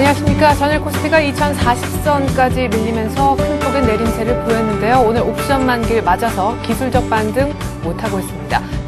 안녕하십니까. 전일 코스피가 2040선까지 밀리면서 큰 폭의 내림세를 보였는데요. 오늘 옵션 만기를 맞아서 기술적 반등 못하고 있습니다.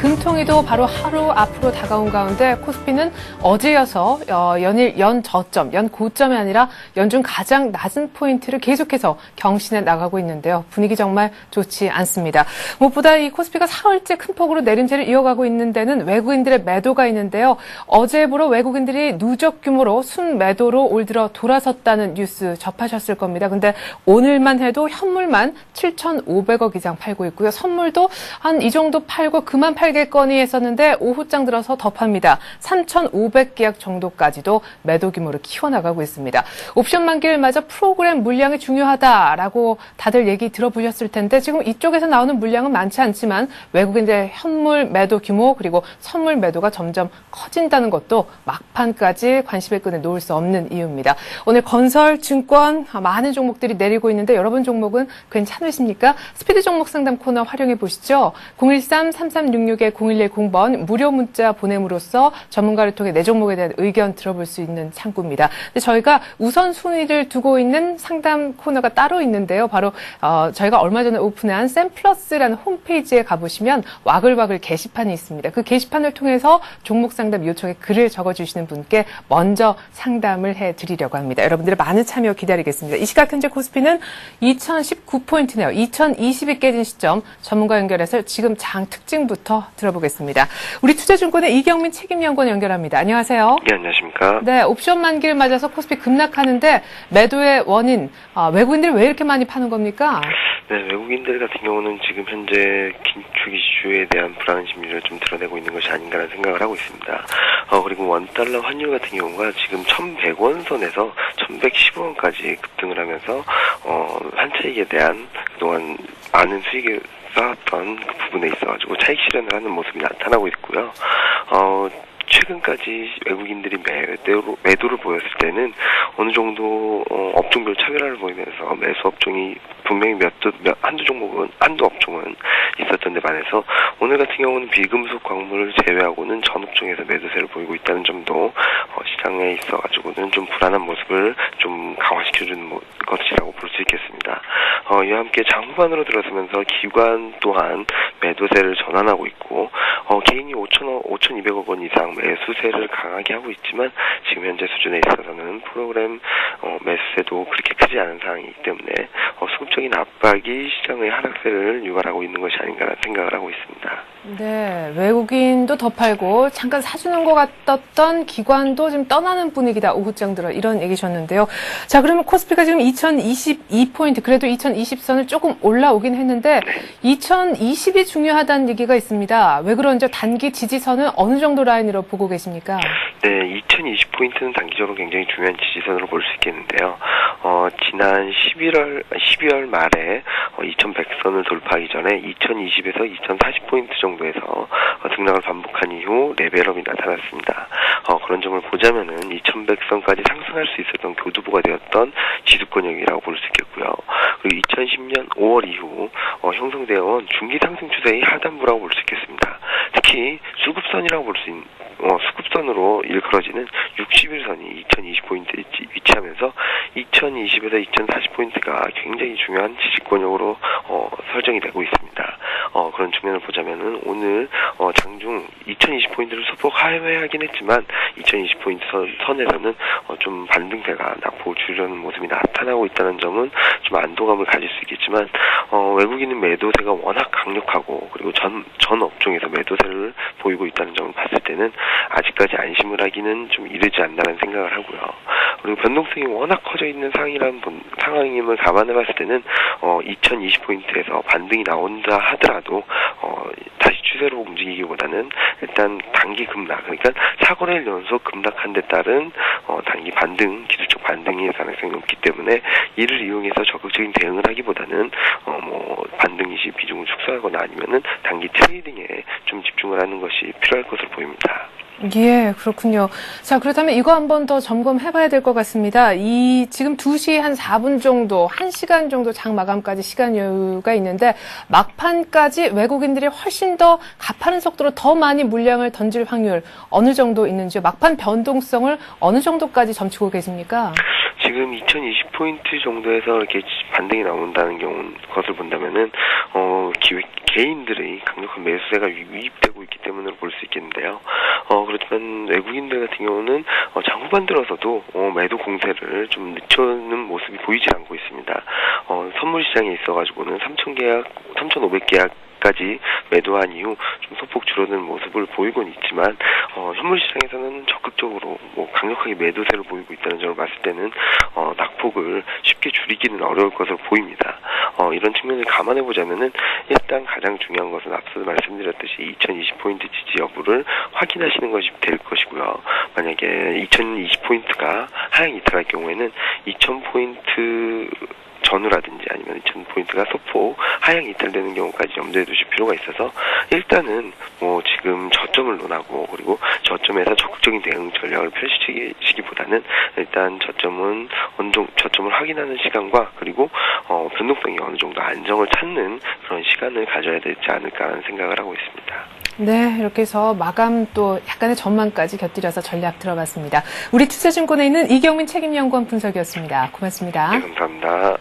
금통위도 바로 하루 앞으로 다가온 가운데 코스피는 어제여서 연일 연저점, 연고점이 아니라 연중 가장 낮은 포인트를 계속해서 경신해 나가고 있는데요. 분위기 정말 좋지 않습니다. 무엇보다 이 코스피가 사흘째 큰 폭으로 내림세를 이어가고 있는 데는 외국인들의 매도가 있는데요. 어제부로 외국인들이 누적 규모로 순매도로 올 들어 돌아섰다는 뉴스 접하셨을 겁니다. 근데 오늘만 해도 현물만 7,500억 이상 팔고 있고요. 선물도 한 이 정도 팔고 그만 팔겠거니 했었는데 오후장 들어서 더 팝니다. 3,500계약 정도까지도 매도 규모를 키워나가고 있습니다. 옵션 만기를 맞아 프로그램 물량이 중요하다라고 다들 얘기 들어보셨을 텐데 지금 이쪽에서 나오는 물량은 많지 않지만 외국인들의 현물 매도 규모 그리고 선물 매도가 점점 커진다는 것도 막판까지 관심의 끈을 놓을 수 없는 이유입니다. 오늘 건설, 증권 많은 종목들이 내리고 있는데 여러분 종목은 괜찮으십니까? 스피드 종목 상담 코너 활용해 보시죠. 013-3366-0110번 무료 문자 보냄으로써 전문가를 통해 내 종목에 대한 의견 들어볼 수 있는 창구입니다. 근데 저희가 우선순위를 두고 있는 상담 코너가 따로 있는데요. 바로 저희가 얼마 전에 오픈한 샘플러스라는 홈페이지에 가보시면 와글와글 게시판이 있습니다. 그 게시판을 통해서 종목 상담 요청에 글을 적어주시는 분께 먼저 상담을 해드리려고 합니다. 여러분들의 많은 참여 기다리겠습니다. 이 시각 현재 코스피는 2019포인트네요. 2020이 깨진 시점 전문가 연결해서 지금 장 특징부터 들어보겠습니다. 우리 투자증권의 이경민 책임연구원 연결합니다. 안녕하세요. 네, 안녕하십니까. 네, 옵션 만기를 맞아서 코스피 급락하는데 매도의 원인, 외국인들이 왜 이렇게 많이 파는 겁니까? 네, 외국인들 같은 경우는 지금 현재 긴축 이슈에 대한 불안 심리를 좀 드러내고 있는 것이 아닌가라는 생각을 하고 있습니다. 그리고 원달러 환율 같은 경우가 지금 1,100원 선에서 1,115원까지 급등을 하면서 환차익에 대한 그동안 많은 수익을 쌓았던 그 부분에 있어가지고 차익 실현을 하는 모습이 나타나고 있고요. 최근까지 외국인들이 매도를 보였을 때는 어느 정도 업종별 차별화를 보이면서 매수 업종이 분명히 한두 업종은 있었던 데 반해서 오늘 같은 경우는 비금속 광물을 제외하고는 전 업종에서 매도세를 보이고 있다는 점도 시장에 있어가지고는 좀 불안한 모습을 좀 강화시켜주는 것이라고 볼 수 있겠습니다. 이와 함께 장후반으로 들어서면서 기관 또한 매도세를 전환하고 있고 개인이 5,200억 원 이상 매수세를 강하게 하고 있지만 지금 현재 수준에 있어서는 프로그램 매수세도 그렇게 크지 않은 상황이기 때문에 수급적인 압박이 시장의 하락세를 유발하고 있는 것이 아닌가라는 생각을 하고 있습니다. 네, 외국인도 더 팔고 잠깐 사주는 것 같았던 기관도 지금 떠나는 분위기다. 오후장 들어 이런 얘기셨는데요. 자, 그러면 코스피가 지금 2022포인트 그래도 2020선을 조금 올라오긴 했는데 2020이 중요하다는 얘기가 있습니다. 왜 그런지 단기 지지선은 어느 정도 라인으로 보고 계십니까? 네, 2020포인트는 단기적으로 굉장히 중요한 지지선으로 볼 수 있겠는데요. 지난 12월 말에 2100선을 돌파하기 전에 2020에서 2040포인트 정도에서 등락을 반복한 이후 레벨업이 나타났습니다. 그런 점을 보자면은 2100선까지 상승할 수 있었던 교두보가 되었던 지수권역이라고 볼 수 있겠고요. 그리고 2010년 5월 이후 형성되어 온 중기 상승 추세의 하단부라고 볼 수 있겠습니다. 특히 수급선으로 일컬어지는 60일선이 2020포인트에 위치하면서 2020에서 2040포인트가 굉장히 중요한 지지권역으로 설정이 되고 있습니다. 그런 측면을 보자면은 오늘 장중 2020포인트를 소폭 하회하긴 했지만 2020포인트 선에서는 좀 반등세가 낙폭을 줄이려는 모습이 나타나고 있다는 점은 좀 안도감을 가질 수 있겠지만 외국인은 매도세가 워낙 강력하고 그리고 전 업종에서 매도세를 보이고 있다는 점을 봤을 때는 아직까지 안심을 하기는 좀 이르지 않나라는 생각을 하고요. 그리고 변동성이 워낙 커져 있는 상황임을 감안해 봤을 때는 2020포인트에서 반등이 나온다 하더라도 다시 추세로 움직이기보다는 일단 단기 급락, 그러니까 4거래일 연속 급락한 데 따른 단기 반등, 기술적 반등의 가능성이 높기 때문에 이를 이용해서 적극적인 대응을 하기보다는 반등 시 비중을 축소하거나 아니면은 단기 트레이딩에 좀 집중을 하는 것이 필요할 것으로 보입니다. 예, 그렇군요. 자, 그렇다면 이거 한 번 더 점검해 봐야 될 것 같습니다. 지금 2시 한 4분 정도, 1시간 정도 장 마감까지 시간 여유가 있는데 막판까지 외국인들이 훨씬 더 가파른 속도로 더 많이 물량을 던질 확률 어느 정도 있는지요? 막판 변동성을 어느 정도까지 점치고 계십니까? 지금 2020포인트 정도에서 이렇게 반등이 나온다는 것을 본다면은, 개인들의 강력한 매수세가 유입되고 있기 때문으로 볼 수 있겠는데요. 그렇지만 외국인들 같은 경우는, 장 후반 들어서도, 매도 공세를 좀 늦추는 모습이 보이지 않고 있습니다. 선물 시장에 있어가지고는 3,500계약 까지 매도한 이후 좀 소폭 줄어드는 모습을 보이곤 있지만 현물 시장에서는 적극적으로 강력하게 매도세를 보이고 있다는 점을 봤을 때는 낙폭을 쉽게 줄이기는 어려울 것으로 보입니다. 이런 측면을 감안해 보자면은 일단 가장 중요한 것은 앞서 말씀드렸듯이 2020포인트 지지 여부를 확인하시는 것이 될 것이고요. 만약에 2020포인트가 하향 이탈할 경우에는 2000포인트 전후라든지 아니면 2000포인트가 소폭 하향 이탈되는 경우까지 염두에 두실 필요가 있어서 일단은 지금 저점을 논하고 그리고 저점에서 적극적인 대응 전략을 펼치시기보다는 일단 저점을 확인하는 시간과 그리고 변동성이 어느 정도 안정을 찾는 그런 시간을 가져야 되지 않을까 하는 생각을 하고 있습니다. 네, 이렇게 해서 마감 또 약간의 전망까지 곁들여서 전략 들어봤습니다. 우리 투자증권에 있는 이경민 책임연구원 분석이었습니다. 고맙습니다. 네, 감사합니다.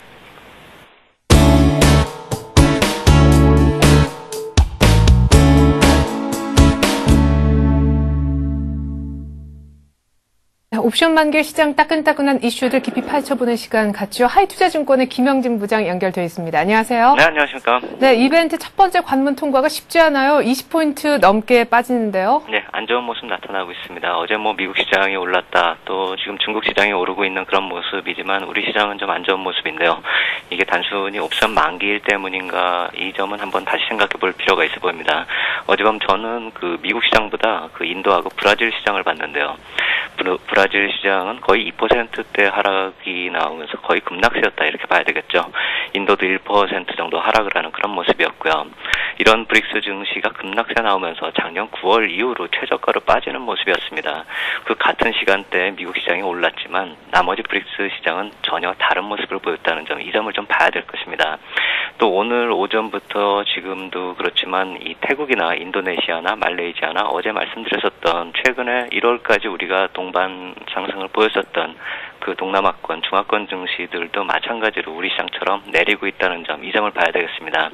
옵션 만길 시장 따끈따끈한 이슈들 깊이 파헤쳐보는 시간 같죠. 하이투자증권의 김영진 부장 연결되어 있습니다. 안녕하세요. 네, 안녕하십니까. 네, 이벤트 첫 번째 관문 통과가 쉽지 않아요. 20포인트 넘게 빠지는데요. 네, 안 좋은 모습 나타나고 있습니다. 어제 미국 시장이 올랐다, 또 지금 중국 시장이 오르고 있는 그런 모습이지만 우리 시장은 좀 안 좋은 모습인데요. 이게 단순히 옵션 만기일 때문인가, 이 점은 한번 다시 생각해 볼 필요가 있어 보입니다. 어젯밤 저는 미국 시장보다 인도하고 브라질 시장을 봤는데요. 브라질 시장은 거의 2%대 하락이 나오면서 거의 급락세였다 이렇게 봐야 되겠죠. 인도도 1% 정도 하락을 하는 그런 모습이었고요. 이런 브릭스 증시가 급락세 나오면서 작년 9월 이후로 최저가로 빠지는 모습이었습니다. 그 같은 시간대에 미국 시장이 올랐지만 나머지 브릭스 시장은 전혀 다른 모습을 보였다는 점, 이 점을 좀 봐야 될 것입니다. 또 오늘 오전부터 지금도 그렇지만 이 태국이나 인도네시아나 말레이시아나 어제 말씀드렸었던 최근에 1월까지 우리가 동반 상승을 보였었던 그 동남아권, 중화권 증시들도 마찬가지로 우리 시장처럼 내리고 있다는 점, 이 점을 봐야 되겠습니다.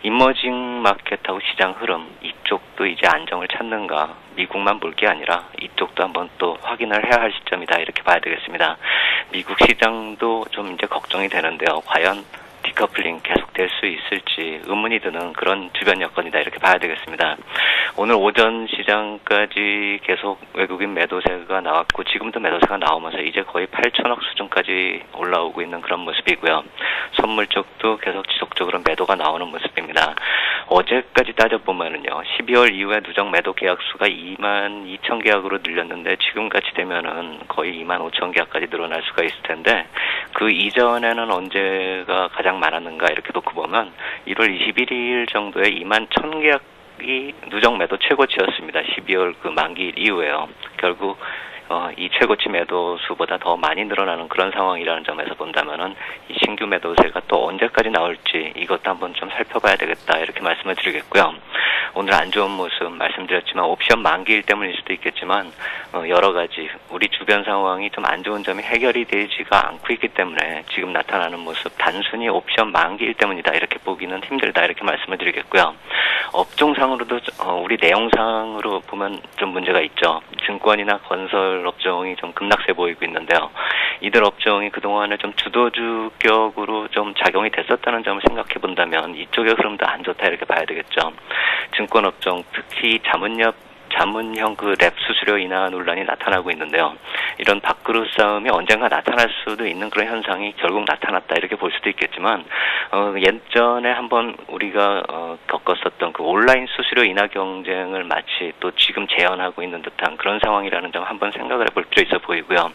이머징 마켓하고 시장 흐름, 이쪽도 이제 안정을 찾는가, 미국만 볼 게 아니라 이쪽도 한번 또 확인을 해야 할 시점이다 이렇게 봐야 되겠습니다. 미국 시장도 좀 이제 걱정이 되는데요. 과연 디커플링 계속될 수 있을지 의문이 드는 그런 주변 여건이다 이렇게 봐야 되겠습니다. 오늘 오전 시장까지 계속 외국인 매도세가 나왔고 지금도 매도세가 나오면서 이제 거의 8천억 수준까지 올라오고 있는 그런 모습이고요. 선물 쪽도 계속 지속적으로 매도가 나오는 모습입니다. 어제까지 따져보면은요, 12월 이후에 누적 매도 계약 수가 2만 2천 계약으로 늘렸는데 지금같이 되면은 거의 2만 5천 계약까지 늘어날 수가 있을 텐데 그 이전에는 언제가 가장 많았는가 이렇게 놓고 보면 1월 21일 정도에 2만 1천 계약이 누적 매도 최고치였습니다. 12월 만기일 이후에요. 결국 이 최고치 매도 수보다 더 많이 늘어나는 그런 상황이라는 점에서 본다면은 이 신규 매도세가 또 언제까지 나올지 이것도 한번 좀 살펴봐야 되겠다 이렇게 말씀을 드리겠고요. 오늘 안 좋은 모습 말씀드렸지만 옵션 만기일 때문일 수도 있겠지만 여러 가지 우리 주변 상황이 좀 안 좋은 점이 해결이 되지가 않고 있기 때문에 지금 나타나는 모습 단순히 옵션 만기일 때문이다 이렇게 보기는 힘들다 이렇게 말씀을 드리겠고요. 업종상으로도 우리 내용상으로 보면 좀 문제가 있죠. 증권이나 건설 업종이 좀 급락세 보이고 있는데요. 이들 업종이 그동안에 좀 주도주격으로 좀 작용이 됐었다는 점을 생각해 본다면 이쪽의 흐름도 안 좋다 이렇게 봐야 되겠죠. 증권 업종 특히 자문형 랩 수수료 인하 논란이 나타나고 있는데요. 이런 밥그릇 싸움이 언젠가 나타날 수도 있는 그런 현상이 결국 나타났다 이렇게 볼 수도 있겠지만 예전에 한번 우리가 겪었었던 그 온라인 수수료 인하 경쟁을 마치 또 지금 재현하고 있는 듯한 그런 상황이라는 점 한번 생각을 해볼 필요 있어 보이고요.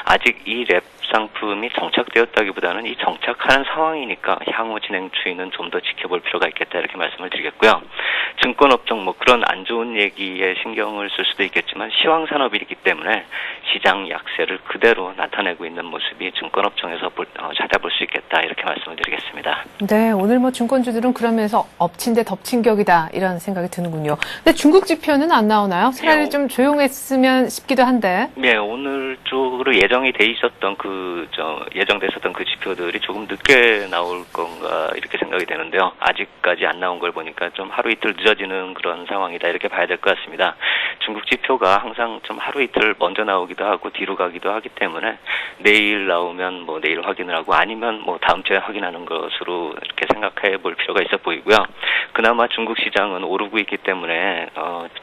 아직 이 랩 상품이 정착되었다기보다는 이 정착하는 상황이니까 향후 진행 추이는 좀 더 지켜볼 필요가 있겠다 이렇게 말씀을 드리겠고요. 증권업종 뭐 그런 안 좋은 얘기에 신경을 쓸 수도 있겠지만 시황산업이기 때문에 시장 약세를 그대로 나타내고 있는 모습이 증권업종에서 찾아볼 수 있겠다 이렇게 말씀을 드리겠습니다. 네, 오늘 뭐 증권주들은 그러면서 엎친 데 덮친 격이다 이런 생각이 드는군요. 근데 중국 지표는 안 나오나요? 차라리 좀 조용했으면 싶기도 한데. 네, 오늘 쪽으로 예정이 돼 있었던 예정됐었던 그 지표들이 조금 늦게 나올 건가 이렇게 생각이 되는데요. 아직까지 안 나온 걸 보니까 좀 하루 이틀 늦어지는 그런 상황이다 이렇게 봐야 될 것 같습니다. 중국 지표가 항상 좀 하루 이틀 먼저 나오기도 하고 뒤로 가기도 하기 때문에 내일 나오면 뭐 내일 확인을 하고 아니면 뭐 다음 주에 확인하는 것으로 이렇게 생각해 볼 필요가 있어 보이고요. 그나마 중국 시장은 오르고 있기 때문에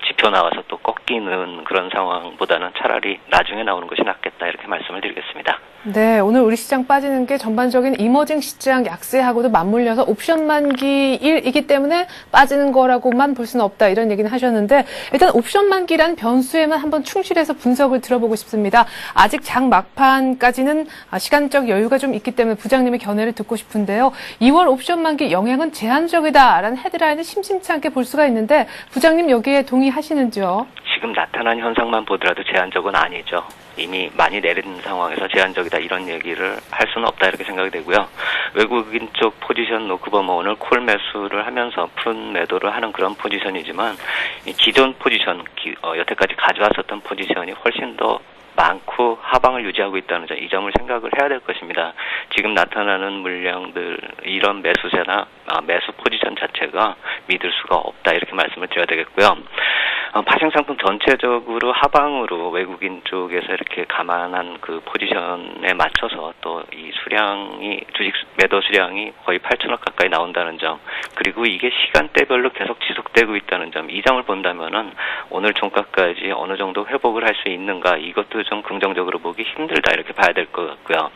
지표 나와서 또 꺾이는 그런 상황보다는 차라리 나중에 나오는 것이 낫겠다 이렇게 말씀을 드리겠습니다. 네, 오늘 우리 시장 빠지는 게 전반적인 이머징 시장 약세하고도 맞물려서 옵션 만기일이기 때문에 빠지는 거라고만 볼 수는 없다 이런 얘기는 하셨는데 일단 옵션 만기란 변수에만 한번 충실해서 분석을 들어보고 싶습니다. 아직 장 막판까지는 시간적 여유가 좀 있기 때문에 부장님의 견해를 듣고 싶은데요. 2월 옵션 만기 영향은 제한적이다라는 헤드라인을 심심치 않게 볼 수가 있는데 부장님 여기에 동의하시는지요? 지금 나타난 현상만 보더라도 제한적은 아니죠. 이미 많이 내린 상황에서 제한적이다 이런 얘기를 할 수는 없다 이렇게 생각이 되고요. 외국인 쪽 포지션 놓고 보면 오늘 콜 매수를 하면서 푸른 매도를 하는 그런 포지션이지만 기존 포지션, 여태까지 가져왔었던 포지션이 훨씬 더 많고 하방을 유지하고 있다는 점, 이 점을 생각을 해야 될 것입니다. 지금 나타나는 물량들, 이런 매수세나 매수 포지션 자체가 믿을 수가 없다 이렇게 말씀을 드려야 되겠고요. 파생상품 전체적으로 하방으로 외국인 쪽에서 이렇게 감안한 그 포지션에 맞춰서 또 이 수량이 주식 매도 수량이 거의 8천억 가까이 나온다는 점, 그리고 이게 시간대별로 계속 지속되고 있다는 점, 이 점을 본다면은 오늘 종가까지 어느 정도 회복을 할 수 있는가, 이것도 좀 긍정적으로 보기 힘들다 이렇게 봐야 될 것 같고요.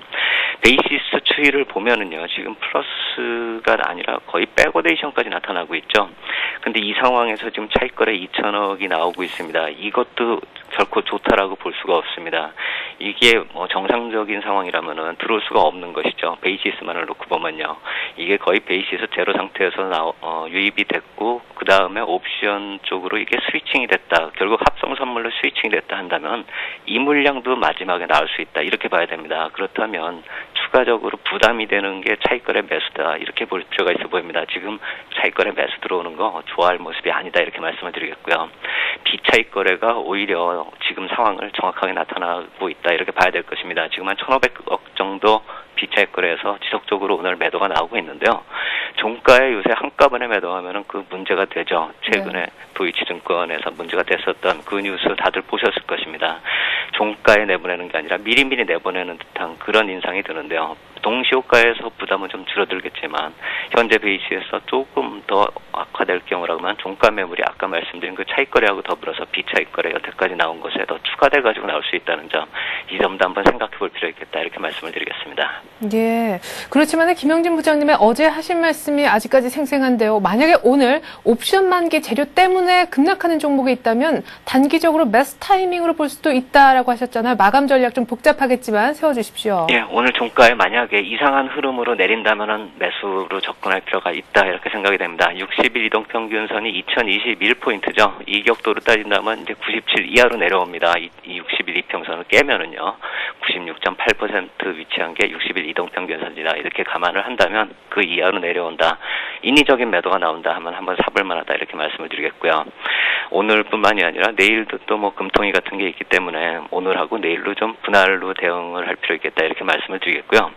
베이시스 추이를 보면은요, 지금 플러스가 아니라 거의 백오데이션까지 나타나고 있죠. 근데 이 상황에서 지금 차익거래 2천억이 나오고 있습니다. 이것도 결코 좋다라고 볼 수가 없습니다. 이게 뭐 정상적인 상황이라면은 들어올 수가 없는 것이죠. 베이시스만을 놓고 보면요. 이게 거의 베이시스 제로 상태에서 유입이 됐고, 그 다음에 옵션 쪽으로 이게 스위칭이 됐다. 결국 합성 선물로 스위칭이 됐다 한다면 이 물량도 마지막에 나올 수 있다. 이렇게 봐야 됩니다. 그렇다면 추가적으로 부담이 되는 게 차익거래 매수다. 이렇게 볼 필요가 있어 보입니다. 지금 차익거래 매수 들어오는 거 좋아할 모습이 아니다. 이렇게 말씀을 드리겠고요. 비차익거래가 오히려 지금 상황을 정확하게 나타나고 있다. 이렇게 봐야 될 것입니다. 지금 한 1,500억 정도 비차익거래에서 지속적으로 오늘 매도가 나오고 있는데요. 종가에 요새 한꺼번에 매도하면은 그 문제가 되죠. 최근에 도이치증권에서 문제가 됐었던 그 뉴스 다들 보셨을 것입니다. 종가에 내보내는 게 아니라 미리미리 내보내는 듯한 그런 인상이 드는데요. 동시효과에서 부담은 좀 줄어들겠지만 현재 베이시에서 조금 더 악화될 경우라면 종가 매물이 아까 말씀드린 그 차익거래하고 더불어서 비차익거래 여태까지 나온 것에 더 추가돼가지고 나올 수 있다는 점, 이 점도 한번 생각해 볼 필요 있겠다 이렇게 말씀을 드리겠습니다. 예. 그렇지만 김영진 부장님의 어제 하신 말씀이 아직까지 생생한데요. 만약에 오늘 옵션 만기 재료 때문에 급락하는 종목이 있다면 단기적으로 매수 타이밍으로 볼 수도 있다라고 하셨잖아요. 마감 전략 좀 복잡하겠지만 세워주십시오. 예, 오늘 종가에 만약에 이상한 흐름으로 내린다면은 매수로 접근할 필요가 있다 이렇게 생각이 됩니다. 60일 이동평균선이 2021포인트죠. 이 격도로 따진다면 이제 97 이하로 내려옵니다. 이 60일 이평선을 깨면은요, 96.8% 위치한 게 60일 이동평균선이다. 이렇게 감안을 한다면 그 이하로 내려온다. 인위적인 매도가 나온다 하면 한번 사볼 만하다 이렇게 말씀을 드리겠고요. 오늘뿐만이 아니라 내일도 또 뭐 금통위 같은 게 있기 때문에 오늘하고 내일로 좀 분할로 대응을 할 필요 있겠다 이렇게 말씀을 드리겠고요.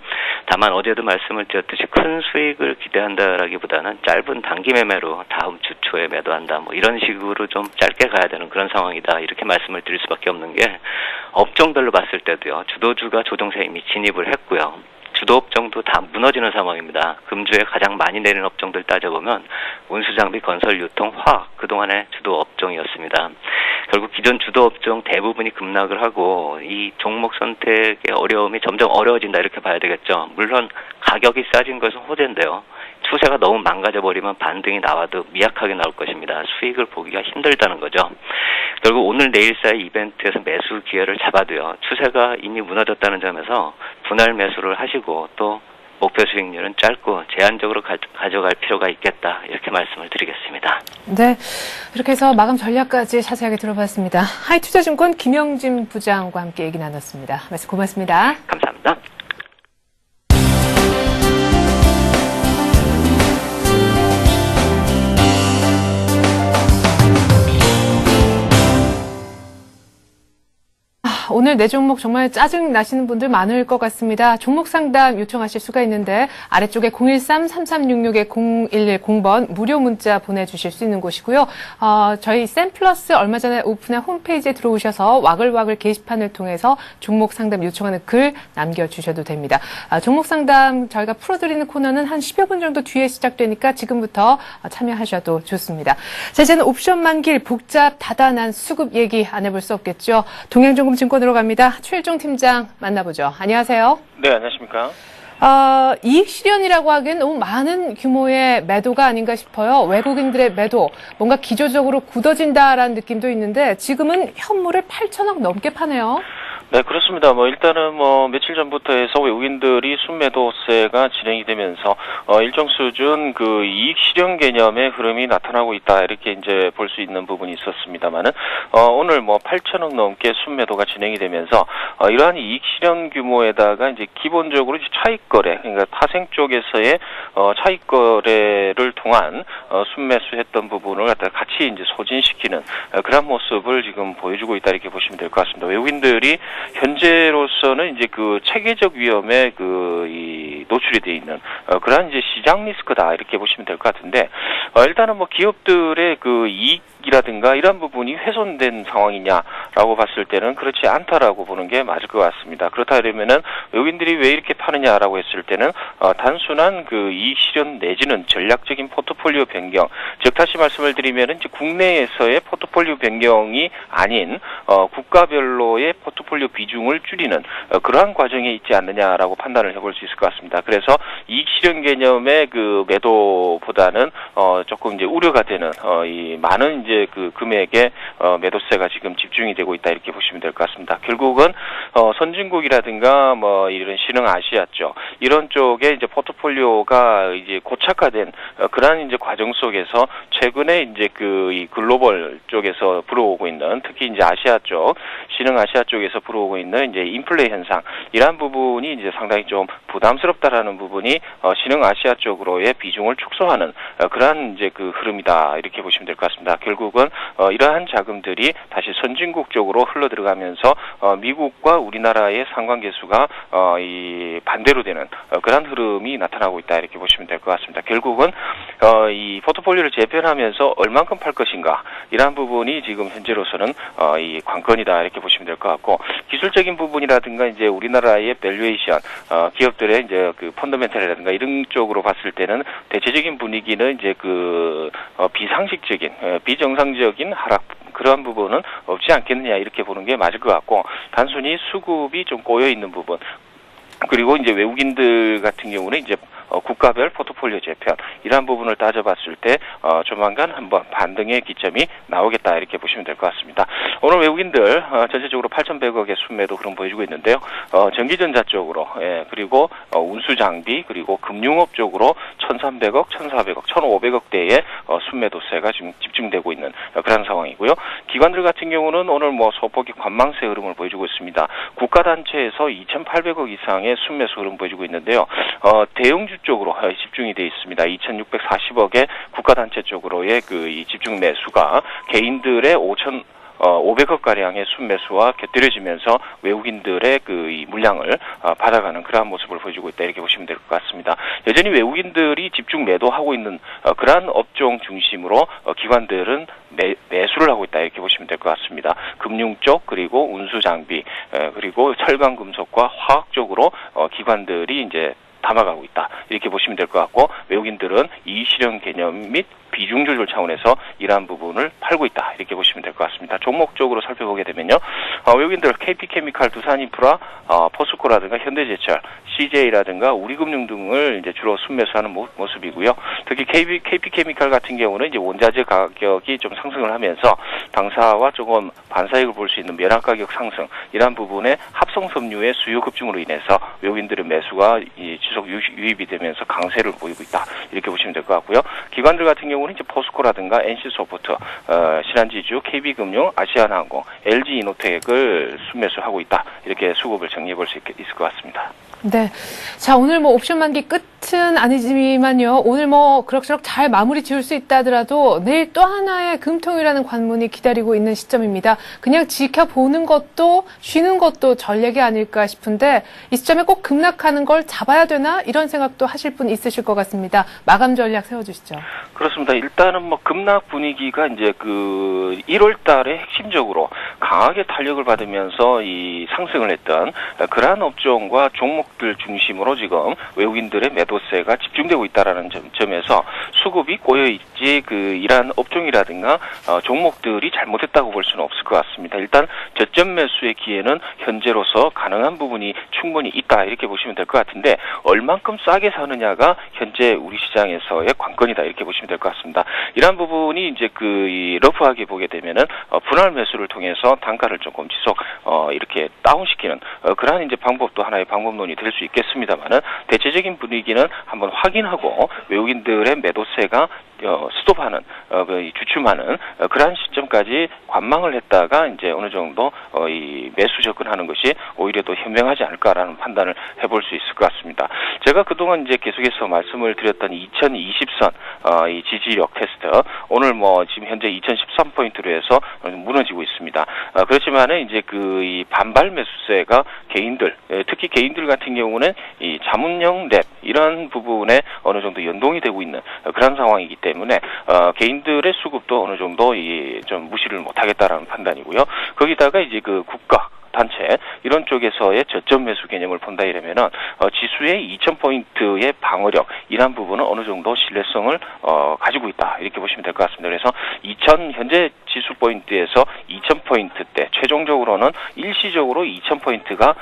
다만 어제도 말씀을 드렸듯이 큰 수익을 기대한다라기보다는 짧은 단기 매매로 다음 주 초에 매도한다, 뭐 이런 식으로 좀 짧게 가야 되는 그런 상황이다 이렇게 말씀을 드릴 수밖에 없는 게, 업종별로 봤을 때도요, 주도주가 조정세에 이미 진입을 했고요. 주도 업종도 다 무너지는 상황입니다. 금주에 가장 많이 내린 업종들 따져보면 운수장비, 건설, 유통, 화학, 그동안의 주도 업종이었습니다. 결국 기존 주도 업종 대부분이 급락을 하고 이 종목 선택의 어려움이 점점 어려워진다 이렇게 봐야 되겠죠. 물론 가격이 싸진 것은 호재인데요. 추세가 너무 망가져버리면 반등이 나와도 미약하게 나올 것입니다. 수익을 보기가 힘들다는 거죠. 결국 오늘 내일 사이 이벤트에서 매수 기회를 잡아도요. 추세가 이미 무너졌다는 점에서 분할 매수를 하시고 또 목표 수익률은 짧고 제한적으로 가져갈 필요가 있겠다. 이렇게 말씀을 드리겠습니다. 네, 이렇게 해서 마감 전략까지 자세하게 들어봤습니다. 하이투자증권 김영진 부장과 함께 얘기 나눴습니다. 말씀 고맙습니다. 감사합니다. 오늘 내 종목 정말 짜증 나시는 분들 많을 것 같습니다. 종목 상담 요청하실 수가 있는데 아래쪽에 013-3366-0110번 무료 문자 보내주실 수 있는 곳이고요. 저희 샘플러스 얼마 전에 오픈한 홈페이지에 들어오셔서 와글와글 게시판을 통해서 종목 상담 요청하는 글 남겨주셔도 됩니다. 종목 상담 저희가 풀어드리는 코너는 한 10여 분 정도 뒤에 시작되니까 지금부터 참여하셔도 좋습니다. 자, 이제는 옵션 만길 복잡 다단한 수급 얘기 안 해볼 수 없겠죠. 동양정금증권 들어갑니다. 최일종 팀장 만나보죠. 안녕하세요. 네, 안녕하십니까. 이익 실현이라고 하기엔 너무 많은 규모의 매도가 아닌가 싶어요. 외국인들의 매도, 뭔가 기조적으로 굳어진다라는 느낌도 있는데 지금은 현물을 8천억 넘게 파네요. 네, 그렇습니다. 일단은 며칠 전부터 해서 외국인들이 순매도세가 진행이 되면서, 일정 수준 그 이익 실현 개념의 흐름이 나타나고 있다. 이렇게 이제 볼 수 있는 부분이 있었습니다만은, 오늘 8천억 넘게 순매도가 진행이 되면서, 이러한 이익 실현 규모에다가 이제 기본적으로 이제 차익거래, 그러니까 타생 쪽에서의, 차익거래를 통한, 순매수했던 부분을 갖다가 같이 이제 소진시키는, 그런 모습을 지금 보여주고 있다. 이렇게 보시면 될 것 같습니다. 외국인들이 현재로서는 이제 그 체계적 위험에 노출이 되어 있는 그러한 이제 시장 리스크다 이렇게 보시면 될 것 같은데 일단은 기업들의 그 이익이라든가 이런 부분이 훼손된 상황이냐라고 봤을 때는 그렇지 않다라고 보는 게 맞을 것 같습니다. 그렇다 그러면은 외국인들이 왜 이렇게 파느냐라고 했을 때는 단순한 그 이익 실현 내지는 전략적인 포트폴리오 변경, 즉 다시 말씀을 드리면은 이제 국내에서의 포트폴리오 변경이 아닌 국가별로의 포트폴리오 비중을 줄이는 그러한 과정에 있지 않느냐라고 판단을 해볼 수 있을 것 같습니다. 그래서 이익 실현 개념의 그 매도보다는 조금 이제 우려가 되는 이 많은 이제 그 금액의 매도세가 지금 집중이 되고 있다 이렇게 보시면 될 것 같습니다. 결국은 선진국이라든가 이런 신흥 아시아 쪽 이런 쪽에 이제 포트폴리오가 이제 고착화된 그러한 이제 과정 속에서 최근에 이제 이 글로벌 쪽에서 불어오고 있는 특히 이제 아시아 쪽 신흥 아시아 쪽에서 불어오고 있는 이제 인플레 현상 이러한 부분이 이제 상당히 좀 부담스럽다라는 부분이 신흥 아시아 쪽으로의 비중을 축소하는 그러한 이제 그 흐름이다 이렇게 보시면 될 것 같습니다. 결국은 이러한 자금들이 다시 선진국 쪽으로 흘러 들어가면서 미국과 우리나라의 상관계수가 이 반대로 되는 그러한 흐름이 나타나고 있다 이렇게 보시면 될 것 같습니다. 결국은 이 포트폴리오를 재편하면서 얼만큼 팔 것인가 이러한 부분이 지금 현재로서는 이 관건이다 이렇게 보시면 될 것 같고 기술적인 부분이라든가 이제 우리나라의 밸류에이션 기업들의 이제 그 펀더멘탈이라든가 이런 쪽으로 봤을 때는 대체적인 분위기는 이제 그 비상식적인 비정상적인 하락 그러한 부분은 없지 않겠느냐 이렇게 보는 게 맞을 것 같고 단순히 수급이 좀 꼬여 있는 부분 그리고 이제 외국인들 같은 경우는 이제 국가별 포트폴리오 재편 이러한 부분을 따져봤을 때 조만간 한번 반등의 기점이 나오겠다 이렇게 보시면 될 것 같습니다. 오늘 외국인들 전체적으로 8,100억의 순매도 흐름 보여주고 있는데요. 전기전자 쪽으로 그리고 운수장비 그리고 금융업 쪽으로 1,300억, 1,400억, 1,500억대의 순매도세가 지금 집중되고 있는 그런 상황이고요. 기관들 같은 경우는 오늘 소폭의 관망세 흐름을 보여주고 있습니다. 국가단체에서 2,800억 이상의 순매수 흐름 보여주고 있는데요. 대형주 쪽으로 집중이 되어 있습니다. 2,640억의 국가단체 쪽으로의 이 집중 매수가 개인들의 500억 가량의 순매수와 곁들여지면서 외국인들의 이 물량을 받아가는 그러한 모습을 보여주고 있다 이렇게 보시면 될 것 같습니다. 여전히 외국인들이 집중 매도하고 있는 그러한 업종 중심으로 기관들은 매수를 하고 있다 이렇게 보시면 될 것 같습니다. 금융 쪽 그리고 운수 장비 그리고 철강 금속과 화학 쪽으로 기관들이 이제 담아가고 있다 이렇게 보시면 될 것 같고 외국인들은 이익 실현 개념 및 비중 조절 차원에서 이러한 부분을 팔고 있다 이렇게 보시면 될 것 같습니다. 종목적으로 살펴보게 되면요, 외국인들 KP케미칼, 두산인프라, 포스코라든가 현대제철, CJ라든가 우리금융 등을 이제 주로 순매수하는 모습이고요. 특히 KP케미칼 같은 경우는 이제 원자재 가격이 좀 상승을 하면서 당사와 조금 반사익을 볼 수 있는 면화 가격 상승, 이러한 부분에 합성 섬유의 수요 급증으로 인해서 외국인들의 매수가 지속 유입이 되면서 강세를 보이고 있다 이렇게 보시면 될 것 같고요. 기관들 같은 경우는 이제 포스코라든가 NC소프트, 신한지주, KB금융, 아시아나항공, LG이노텍을 순매수하고 있다 이렇게 수급을 정리해 볼 수 있을 것 같습니다. 네. 자, 오늘 뭐 옵션 만기 끝은 아니지만요. 오늘 뭐 그럭저럭 잘 마무리 지을 수 있다 하더라도 내일 또 하나의 금통이라는 관문이 기다리고 있는 시점입니다. 그냥 지켜보는 것도 쉬는 것도 전략이 아닐까 싶은데 이 시점에 꼭 급락하는 걸 잡아야 되나 이런 생각도 하실 분 있으실 것 같습니다. 마감 전략 세워주시죠. 그렇습니다. 일단은 뭐 급락 분위기가 이제 그 1월 달에 핵심적으로 강하게 탄력을 받으면서 이 상승을 했던 그러한 업종과 종목들 중심으로 지금 외국인들의 매도세가 집중되고 있다라는 점에서 수급이 꼬여있지 이러한 업종이라든가 종목들이 잘못했다고 볼 수는 없을 것 같습니다. 일단 저점 매수의 기회는 현재로서 가능한 부분이 충분히 있다 이렇게 보시면 될 것 같은데 얼만큼 싸게 사느냐가 현재 우리 시장에서의 관건이다 이렇게 보시면 될 것 같습니다. 이러한 부분이 이제 러프하게 보게 되면은 분할 매수를 통해서 단가를 조금 지속 이렇게 다운시키는 그러한 이제 방법도 하나의 방법론이 될 수 있겠습니다만은 대체적인 분위기는 한번 확인하고 외국인들의 매도세가 스톱하는 주춤하는 그러한 시점까지 관망을 했다가 이제 어느 정도 이 매수 접근하는 것이 오히려 더 현명하지 않을까라는 판단을 해볼 수 있을 것 같습니다. 제가 그동안 이제 계속해서 말씀을 드렸던 2020선 이 지지력 테스트 오늘 뭐 지금 현재 2013포인트로 해서 무너지고 있습니다. 그렇지만은 이제 이 반발 매수세가 개인들 특히 개인들 같은 경우는 이 자문형 랩 이런 부분에 어느 정도 연동이 되고 있는 그런 상황이기 때문에 개인들의 수급도 어느 정도 좀 무시를 못하겠다라는 판단이고요. 거기다가 이제 국가 단체 이런 쪽에서의 저점 매수 개념을 본다 이러면은 지수의 2000포인트의 방어력 이런 부분은 어느 정도 신뢰성을 가지고 있다 이렇게 보시면 될 것 같습니다. 그래서 현재 지수 포인트에서 2000포인트대 최종적으로는 일시적으로 2000포인트가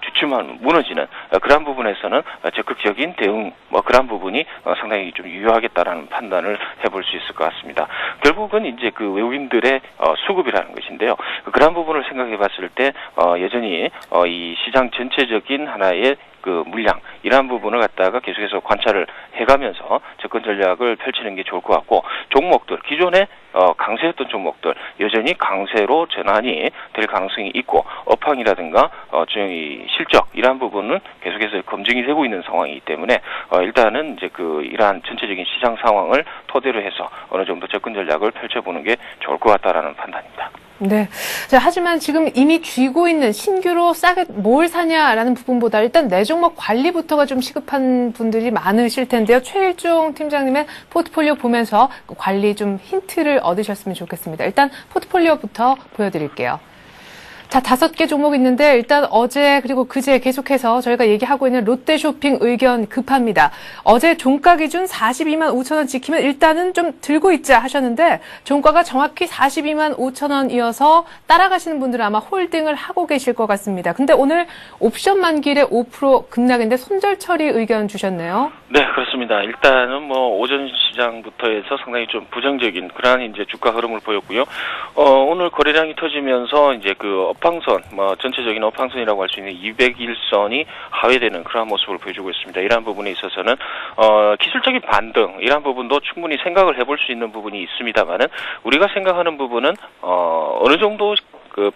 주춤한 무너지는 그런 부분에서는 적극적인 대응 그런 부분이 상당히 좀 유효하겠다라는 판단을 해볼 수 있을 것 같습니다. 결국은 이제 외국인들의 수급이라는 것인데요. 그런 부분을 생각해 봤을 때 여전히 이 시장 전체적인 하나의 물량 이러한 부분을 갖다가 계속해서 관찰을 해가면서 접근 전략을 펼치는 게 좋을 것 같고 종목들 기존에 강세였던 종목들 여전히 강세로 전환이 될 가능성이 있고 업황이라든가 실적 이러한 부분은 계속해서 검증이 되고 있는 상황이기 때문에 일단은 이제 이러한 전체적인 시장 상황을 토대로 해서 어느 정도 접근 전략을 펼쳐보는 게 좋을 것 같다라는 판단입니다. 네. 자, 하지만 지금 이미 쥐고 있는 신규로 싸게 뭘 사냐라는 부분보다 일단 내 종목 관리부터가 좀 시급한 분들이 많으실 텐데요. 최일종 팀장님의 포트폴리오 보면서 관리 좀 힌트를 얻으셨으면 좋겠습니다. 일단 포트폴리오부터 보여드릴게요. 자, 5개 종목 있는데 일단 어제 그리고 그제 계속해서 저희가 얘기하고 있는 롯데쇼핑 의견 급합니다. 어제 종가 기준 42만 5천 원 지키면 일단은 좀 들고 있자 하셨는데 종가가 정확히 42만 5천 원이어서 따라가시는 분들은 아마 홀딩을 하고 계실 것 같습니다. 근데 오늘 옵션 만기일에 5% 급락인데 손절 처리 의견 주셨네요. 네, 그렇습니다. 일단은 오전 시장부터 해서 상당히 좀 부정적인 그러한 이제 주가 흐름을 보였고요. 오늘 거래량이 터지면서 이제 업황선, 전체적인 업황선이라고 할 수 있는 201선이 하회되는 그러한 모습을 보여주고 있습니다. 이러한 부분에 있어서는, 기술적인 반등, 이러한 부분도 충분히 생각을 해볼 수 있는 부분이 있습니다만은, 우리가 생각하는 부분은, 어느 정도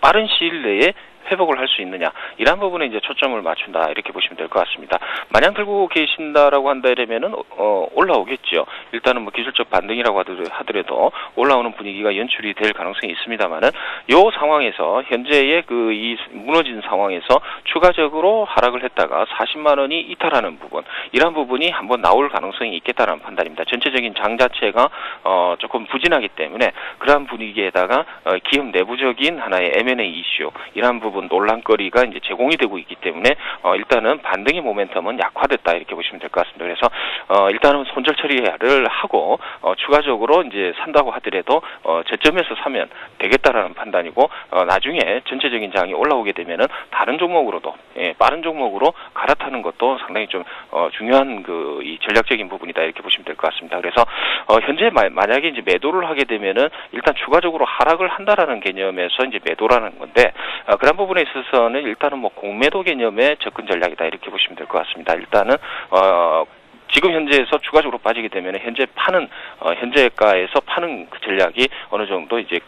빠른 시일 내에 회복을 할 수 있느냐 이러한 부분에 이제 초점을 맞춘다 이렇게 보시면 될 것 같습니다. 마냥 들고 계신다라고 한다 이러면은 올라오겠죠. 일단은 기술적 반등이라고 하더라도 올라오는 분위기가 연출이 될 가능성이 있습니다만은 요 상황에서 현재의 이 무너진 상황에서 추가적으로 하락을 했다가 40만 원이 이탈하는 부분 이러한 부분이 한번 나올 가능성이 있겠다라는 판단입니다. 전체적인 장 자체가 조금 부진하기 때문에 그러한 분위기에다가 기업 내부적인 하나의 M&A 이슈 이러한 부분 부분 논란거리가 이제 제공이 되고 있기 때문에 일단은 반등의 모멘텀은 약화됐다 이렇게 보시면 될 것 같습니다. 그래서 일단은 손절 처리를 하고 추가적으로 이제 산다고 하더라도 저점에서 사면 되겠다라는 판단이고 나중에 전체적인 장이 올라오게 되면은 다른 종목으로도 빠른 종목으로 갈아타는 것도 상당히 좀 중요한 이 전략적인 부분이다 이렇게 보시면 될 것 같습니다. 그래서 현재 만약에 이제 매도를 하게 되면은 일단 추가적으로 하락을 한다라는 개념에서 이제 매도라는 건데 그런 부분에 있어서는 일단은 뭐 공매도 개념의 접근 전략이다 이렇게 보시면 될 것 같습니다. 일단은 지금 현재에서 추가적으로 빠지게 되면 현재 현재가에서 파는 그 전략이 어느 정도 이제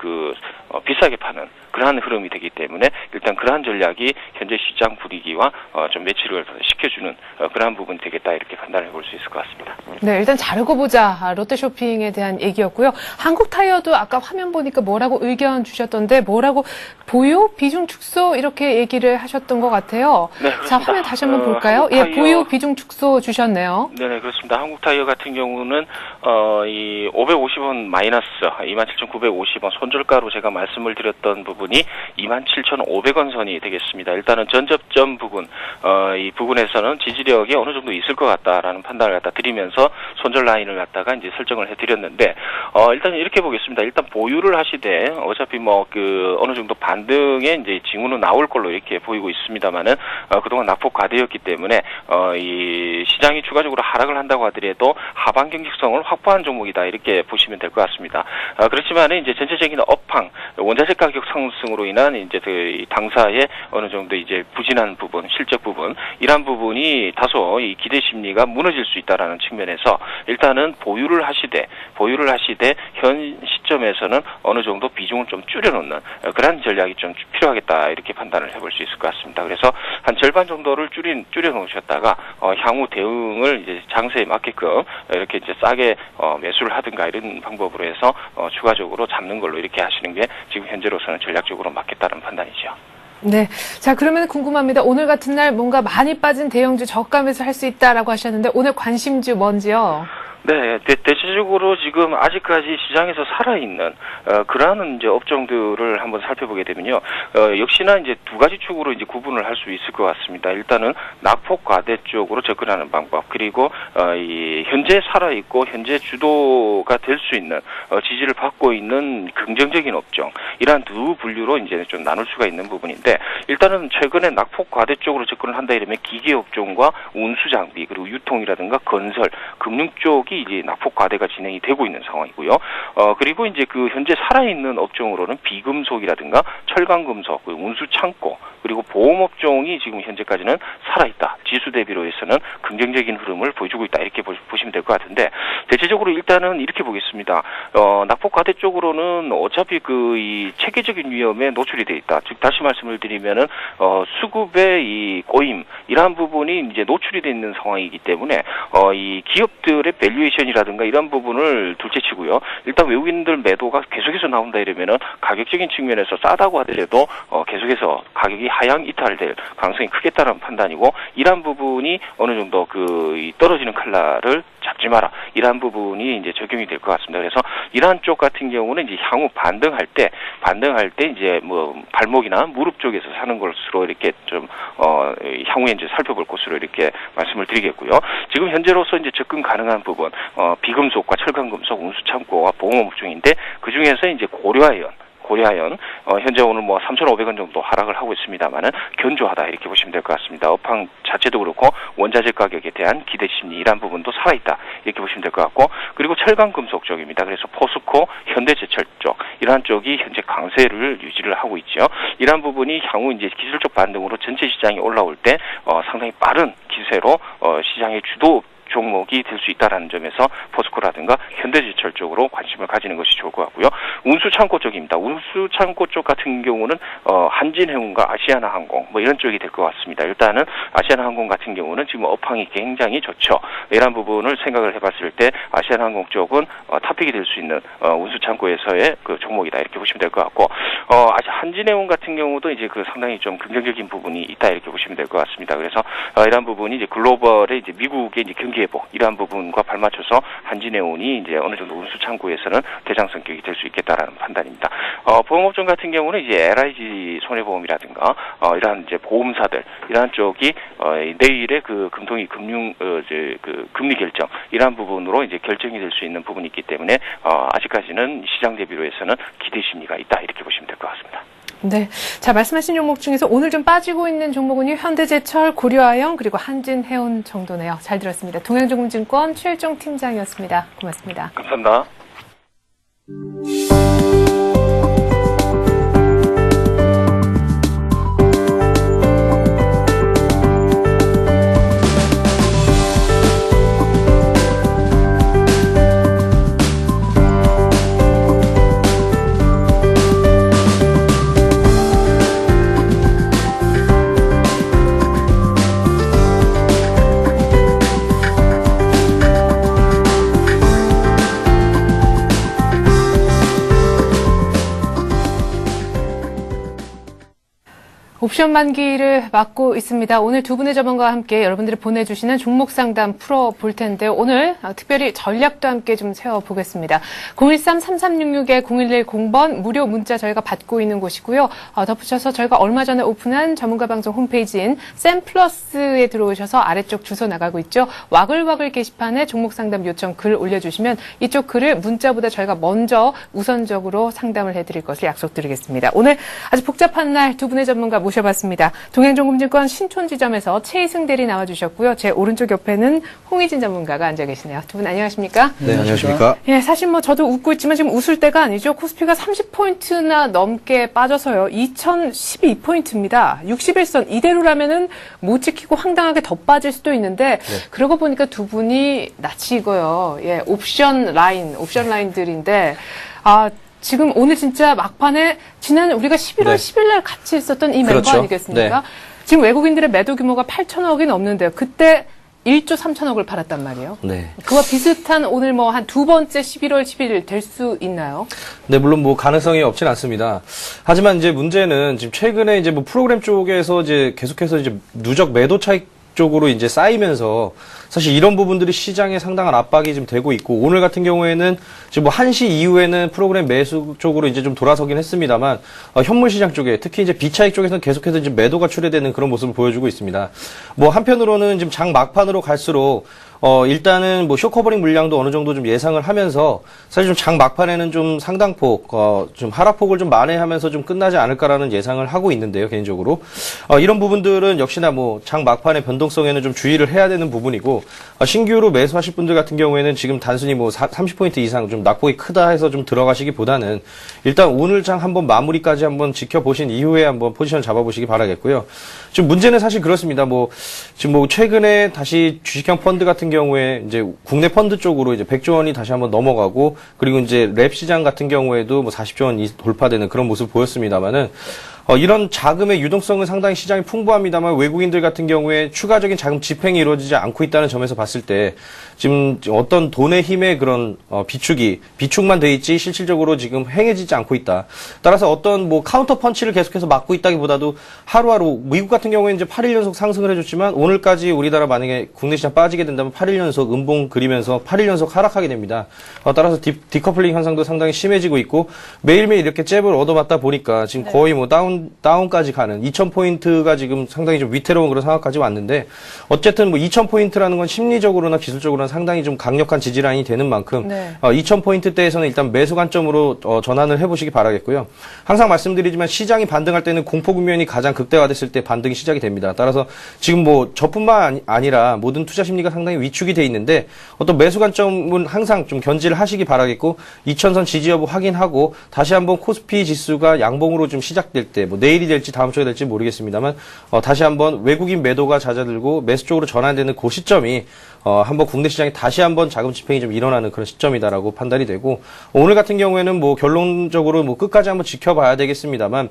비싸게 파는 그러한 흐름이 되기 때문에 일단 그러한 전략이 현재 시장 분위기와 좀 매치를 시켜주는 그러한 부분이 되겠다 이렇게 판단을 해볼 수 있을 것 같습니다. 네, 일단 자르고 보자 롯데쇼핑에 대한 얘기였고요. 한국타이어도 아까 화면 보니까 뭐라고 의견 주셨던데 뭐라고 보유 비중 축소 이렇게 얘기를 하셨던 것 같아요. 네, 자, 화면 다시 한번 볼까요? 예, 보유 비중 축소 주셨네요. 네, 그렇습니다. 한국타이어 같은 경우는 이 550원 마이너스 27,950원 손절가로 제가 말씀을 드렸던 부분이 27,500원 선이 되겠습니다. 일단은 전접점 부분 이 부분에서는 지지력이 어느 정도 있을 것 같다라는 판단을 갖다 드리면서 손절 라인을 갖다가 이제 설정을 해드렸는데 일단 이렇게 보겠습니다. 일단 보유를 하시되 어차피 어느 정도 반등의 이제 징후는 나올 걸로 이렇게 보이고 있습니다만은 그동안 낙폭 과대였기 때문에 이 시장이 추가적으로 하락을 한다고 하더라도 하방 경직성을 확보한 종목이다 이렇게 보시면 될 것 같습니다. 그렇지만 이제 전체적인 업황 원자재 가격 상승으로 인한 이제 당사의 어느 정도 이제 부진한 부분, 실적 부분 이러한 부분이 다소 이 기대 심리가 무너질 수 있다라는 측면에서 일단은 보유를 하시되 현 시점에서는 어느 정도 비중을 좀 줄여놓는 그런 전략이 좀 필요하겠다 이렇게 판단을 해볼 수 있을 것 같습니다. 그래서 한 절반 정도를 줄여놓으셨다가 향후 대응을 이제 장세에 맞게끔 이렇게 이제 싸게 매수를 하든가 이런 방법으로 해서 추가적으로 잡는 걸로 이렇게 하시는 게 지금 현재로서는 전략적으로 맞겠다는 판단이죠. 네. 자, 그러면 궁금합니다. 오늘 같은 날 뭔가 많이 빠진 대형주 저가에서 할 수 있다라고 하셨는데 오늘 관심주 뭔지요? 네, 대체적으로 지금 아직까지 시장에서 살아있는 그러한 이제 업종들을 한번 살펴보게 되면요, 역시나 이제 두 가지 축으로 이제 구분을 할 수 있을 것 같습니다. 일단은 낙폭 과대 쪽으로 접근하는 방법, 그리고 이 현재 살아있고 현재 주도가 될 수 있는 지지를 받고 있는 긍정적인 업종, 이러한 두 분류로 이제 좀 나눌 수가 있는 부분인데, 일단은 최근에 낙폭 과대 쪽으로 접근을 한다 이러면 기계 업종과 운수 장비 그리고 유통이라든가 건설, 금융 쪽 이제 낙폭 과대가 진행이 되고 있는 상황이고요. 그리고 이제 현재 살아있는 업종으로는 비금속이라든가 철강금속, 운수 창고, 그리고 보험 업종이 지금 현재까지는 살아있다. 지수 대비로 해서는 긍정적인 흐름을 보여주고 있다. 이렇게 보시면 될 것 같은데, 대체적으로 일단은 이렇게 보겠습니다. 낙폭 과대 쪽으로는 어차피 이 체계적인 위험에 노출이 돼 있다. 즉 다시 말씀을 드리면은 수급의 이 꼬임 이러한 부분이 이제 노출이 돼 있는 상황이기 때문에 이 기업들의 밸류에이션이라든가 이런 부분을 둘째치고요. 일단 외국인들 매도가 계속해서 나온다 이러면은 가격적인 측면에서 싸다고 하더라도 계속해서 가격이 하향 이탈될 가능성이 크겠다는 판단이고, 이러한 부분이 어느 정도 이 떨어지는 칼날을 잡지 마라, 이러한 부분이 이제 적용이 될 것 같습니다. 그래서 이러한 쪽 같은 경우는 이제 향후 반등할 때 이제 발목이나 무릎 쪽에서 사는 것으로 이렇게 좀 향후에 이제 살펴볼 것으로 이렇게 말씀을 드리겠고요. 지금 현재로서 이제 접근 가능한 부분, 비금속과 철강금속, 운수창고와 보험 업종인데, 그 중에서 이제 고려아연 현재 오늘 3,500원 정도 하락을 하고 있습니다만은 견조하다 이렇게 보시면 될 것 같습니다. 업황 자체도 그렇고 원자재 가격에 대한 기대 심리 이란 부분도 살아있다 이렇게 보시면 될 것 같고, 그리고 철강금속 쪽입니다. 그래서 포스코, 현대제철 쪽 이러한 쪽이 현재 강세를 유지를 하고 있죠. 이러한 부분이 향후 이제 기술적 반등으로 전체 시장이 올라올 때 상당히 빠른 기세로 시장의 주도 종목이 될 수 있다라는 점에서 포스코라든가 현대제철 쪽으로 관심을 가지는 것이 좋을 것 같고요. 운수창고 쪽입니다. 운수창고 쪽 같은 경우는 한진해운과 아시아나항공 이런 쪽이 될 것 같습니다. 일단은 아시아나항공 같은 경우는 지금 업황이 굉장히 좋죠. 이런 부분을 생각을 해봤을 때 아시아나항공 쪽은 탑픽이 될 수 있는 운수창고에서의 그 종목이다 이렇게 보시면 될 것 같고, 한진해운 같은 경우도 이제 상당히 좀 긍정적인 부분이 있다 이렇게 보시면 될 것 같습니다. 그래서 이런 부분이 이제 글로벌의 이제 미국의 이제 경기 기회복 이러한 부분과 발맞춰서 한진해운이 이제 어느 정도 운수 창구에서는 대장 성격이 될 수 있겠다라는 판단입니다. 보험업종 같은 경우는 이제 LIG 손해보험이라든가 이러한 이제 보험사들 이러한 쪽이 내일의 그 금통위 금리 결정 이러한 부분으로 이제 결정이 될 수 있는 부분이 있기 때문에 아직까지는 시장 대비로 해서는 기대 심리가 있다 이렇게 보시면 될 것 같습니다. 네. 자, 말씀하신 종목 중에서 오늘 좀 빠지고 있는 종목은요, 현대제철, 고려아연, 그리고 한진해운 정도네요. 잘 들었습니다. 동양조금증권 최일종 팀장이었습니다. 고맙습니다. 감사합니다. 옵션 만기를 맞고 있습니다. 오늘 두 분의 전문가와 함께 여러분들이 보내주시는 종목 상담 풀어볼 텐데요. 오늘 특별히 전략도 함께 좀 세워보겠습니다. 013-3366-0110번 무료 문자 저희가 받고 있는 곳이고요. 덧붙여서 저희가 얼마 전에 오픈한 전문가 방송 홈페이지인 샘플러스에 들어오셔서 아래쪽 주소 나가고 있죠. 와글와글 게시판에 종목 상담 요청 글 올려주시면 이쪽 글을 문자보다 저희가 먼저 우선적으로 상담을 해드릴 것을 약속드리겠습니다. 오늘 아주 복잡한 날 두 분의 전문가 모셔봤습니다. 동양종금증권 신촌지점에서 최희승 대리 나와주셨고요. 제 오른쪽 옆에는 홍희진 전문가가 앉아 계시네요. 두 분 안녕하십니까? 네, 안녕하십니까? 예, 사실 뭐 저도 웃고 있지만 지금 웃을 때가 아니죠. 코스피가 30포인트나 넘게 빠져서요. 2012포인트입니다. 61선 이대로라면은 못 지키고 황당하게 더 빠질 수도 있는데 그러고 보니까 두 분이 낯이 익어요. 예, 옵션 라인들인데 지금 오늘 진짜 막판에 지난 우리가 11월 10일 날 같이 있었던 이 멤버 그렇죠. 아니겠습니까? 네. 지금 외국인들의 매도 규모가 8천억이 넘는데요. 그때 1조 3천억을 팔았단 말이에요. 네. 그와 비슷한 오늘 뭐 한 두 번째 11월 10일 될 수 있나요? 네, 물론 뭐 가능성이 없진 않습니다. 하지만 이제 문제는 지금 최근에 이제 뭐 프로그램 쪽에서 이제 계속해서 이제 누적 매도 차익 쪽으로 이제 쌓이면서 사실 이런 부분들이 시장에 상당한 압박이 좀 되고 있고 오늘 같은 경우에는 지금 뭐 1시 이후에는 프로그램 매수 쪽으로 이제 좀 돌아서긴 했습니다만 현물 시장 쪽에 특히 이제 비차익 쪽에서는 계속해서 이제 매도가 출회되는 그런 모습을 보여주고 있습니다. 뭐 한편으로는 지금 장 막판으로 갈수록 일단은 뭐 쇼커버링 물량도 어느 정도 좀 예상을 하면서 사실 좀 장 막판에는 좀 상당폭, 좀 하락폭을 좀 만회하면서 좀 끝나지 않을까라는 예상을 하고 있는데요, 개인적으로. 이런 부분들은 역시나 뭐 장 막판의 변동성에는 좀 주의를 해야 되는 부분이고, 신규로 매수하실 분들 같은 경우에는 지금 단순히 뭐 30포인트 이상 좀 낙폭이 크다 해서 좀 들어가시기보다는 일단 오늘 장 한번 마무리까지 한번 지켜보신 이후에 한번 포지션 잡아보시기 바라겠고요. 지금 문제는 사실 그렇습니다. 지금 뭐 최근에 다시 주식형 펀드 같은 경우에 이제 국내 펀드 쪽으로 이제 100조 원이 다시 한번 넘어가고 그리고 이제 랩 시장 같은 경우에도 뭐 40조 원이 돌파되는 그런 모습을 보였습니다만은 이런 자금의 유동성은 상당히 시장이 풍부합니다만 외국인들 같은 경우에 추가적인 자금 집행이 이루어지지 않고 있다는 점에서 봤을 때 지금 어떤 돈의 힘의 그런 비축만 돼 있지 실질적으로 지금 행해지지 않고 있다. 따라서 어떤 뭐 카운터 펀치를 계속해서 맞고 있다기보다도 하루하루 미국 같은 경우에 이제 8일 연속 상승을 해줬지만 오늘까지 우리나라 만약에 국내 시장 빠지게 된다면 8일 연속 음봉 그리면서 8일 연속 하락하게 됩니다. 따라서 디커플링 현상도 상당히 심해지고 있고 매일매일 이렇게 잽을 얻어맞다 보니까 지금 거의 뭐 다운까지 가는 2000포인트가 지금 상당히 좀 위태로운 그런 상황까지 왔는데 어쨌든 뭐 2000포인트라는 건 심리적으로나 기술적으로나 상당히 좀 강력한 지지라인이 되는 만큼 2000포인트대에서는 일단 매수 관점으로 전환을 해보시기 바라겠고요. 항상 말씀드리지만 시장이 반등할 때는 공포 국면이 가장 극대화됐을 때 반등이 시작이 됩니다. 따라서 지금 뭐 저뿐만 아니라 모든 투자 심리가 상당히 위축이 돼 있는데 어떤 매수 관점은 항상 좀 견지를 하시기 바라겠고 2000선 지지 여부 확인하고 다시 한번 코스피 지수가 양봉으로 좀 시작될 때 뭐 내일이 될지 다음 주에 될지 모르겠습니다만 다시 한번 외국인 매도가 잦아들고 매수 쪽으로 전환되는 그 시점이 한번 국내 시장에 다시 한번 자금 집행이 좀 일어나는 그런 시점이다라고 판단이 되고 오늘 같은 경우에는 뭐 결론적으로 뭐 끝까지 한번 지켜봐야 되겠습니다만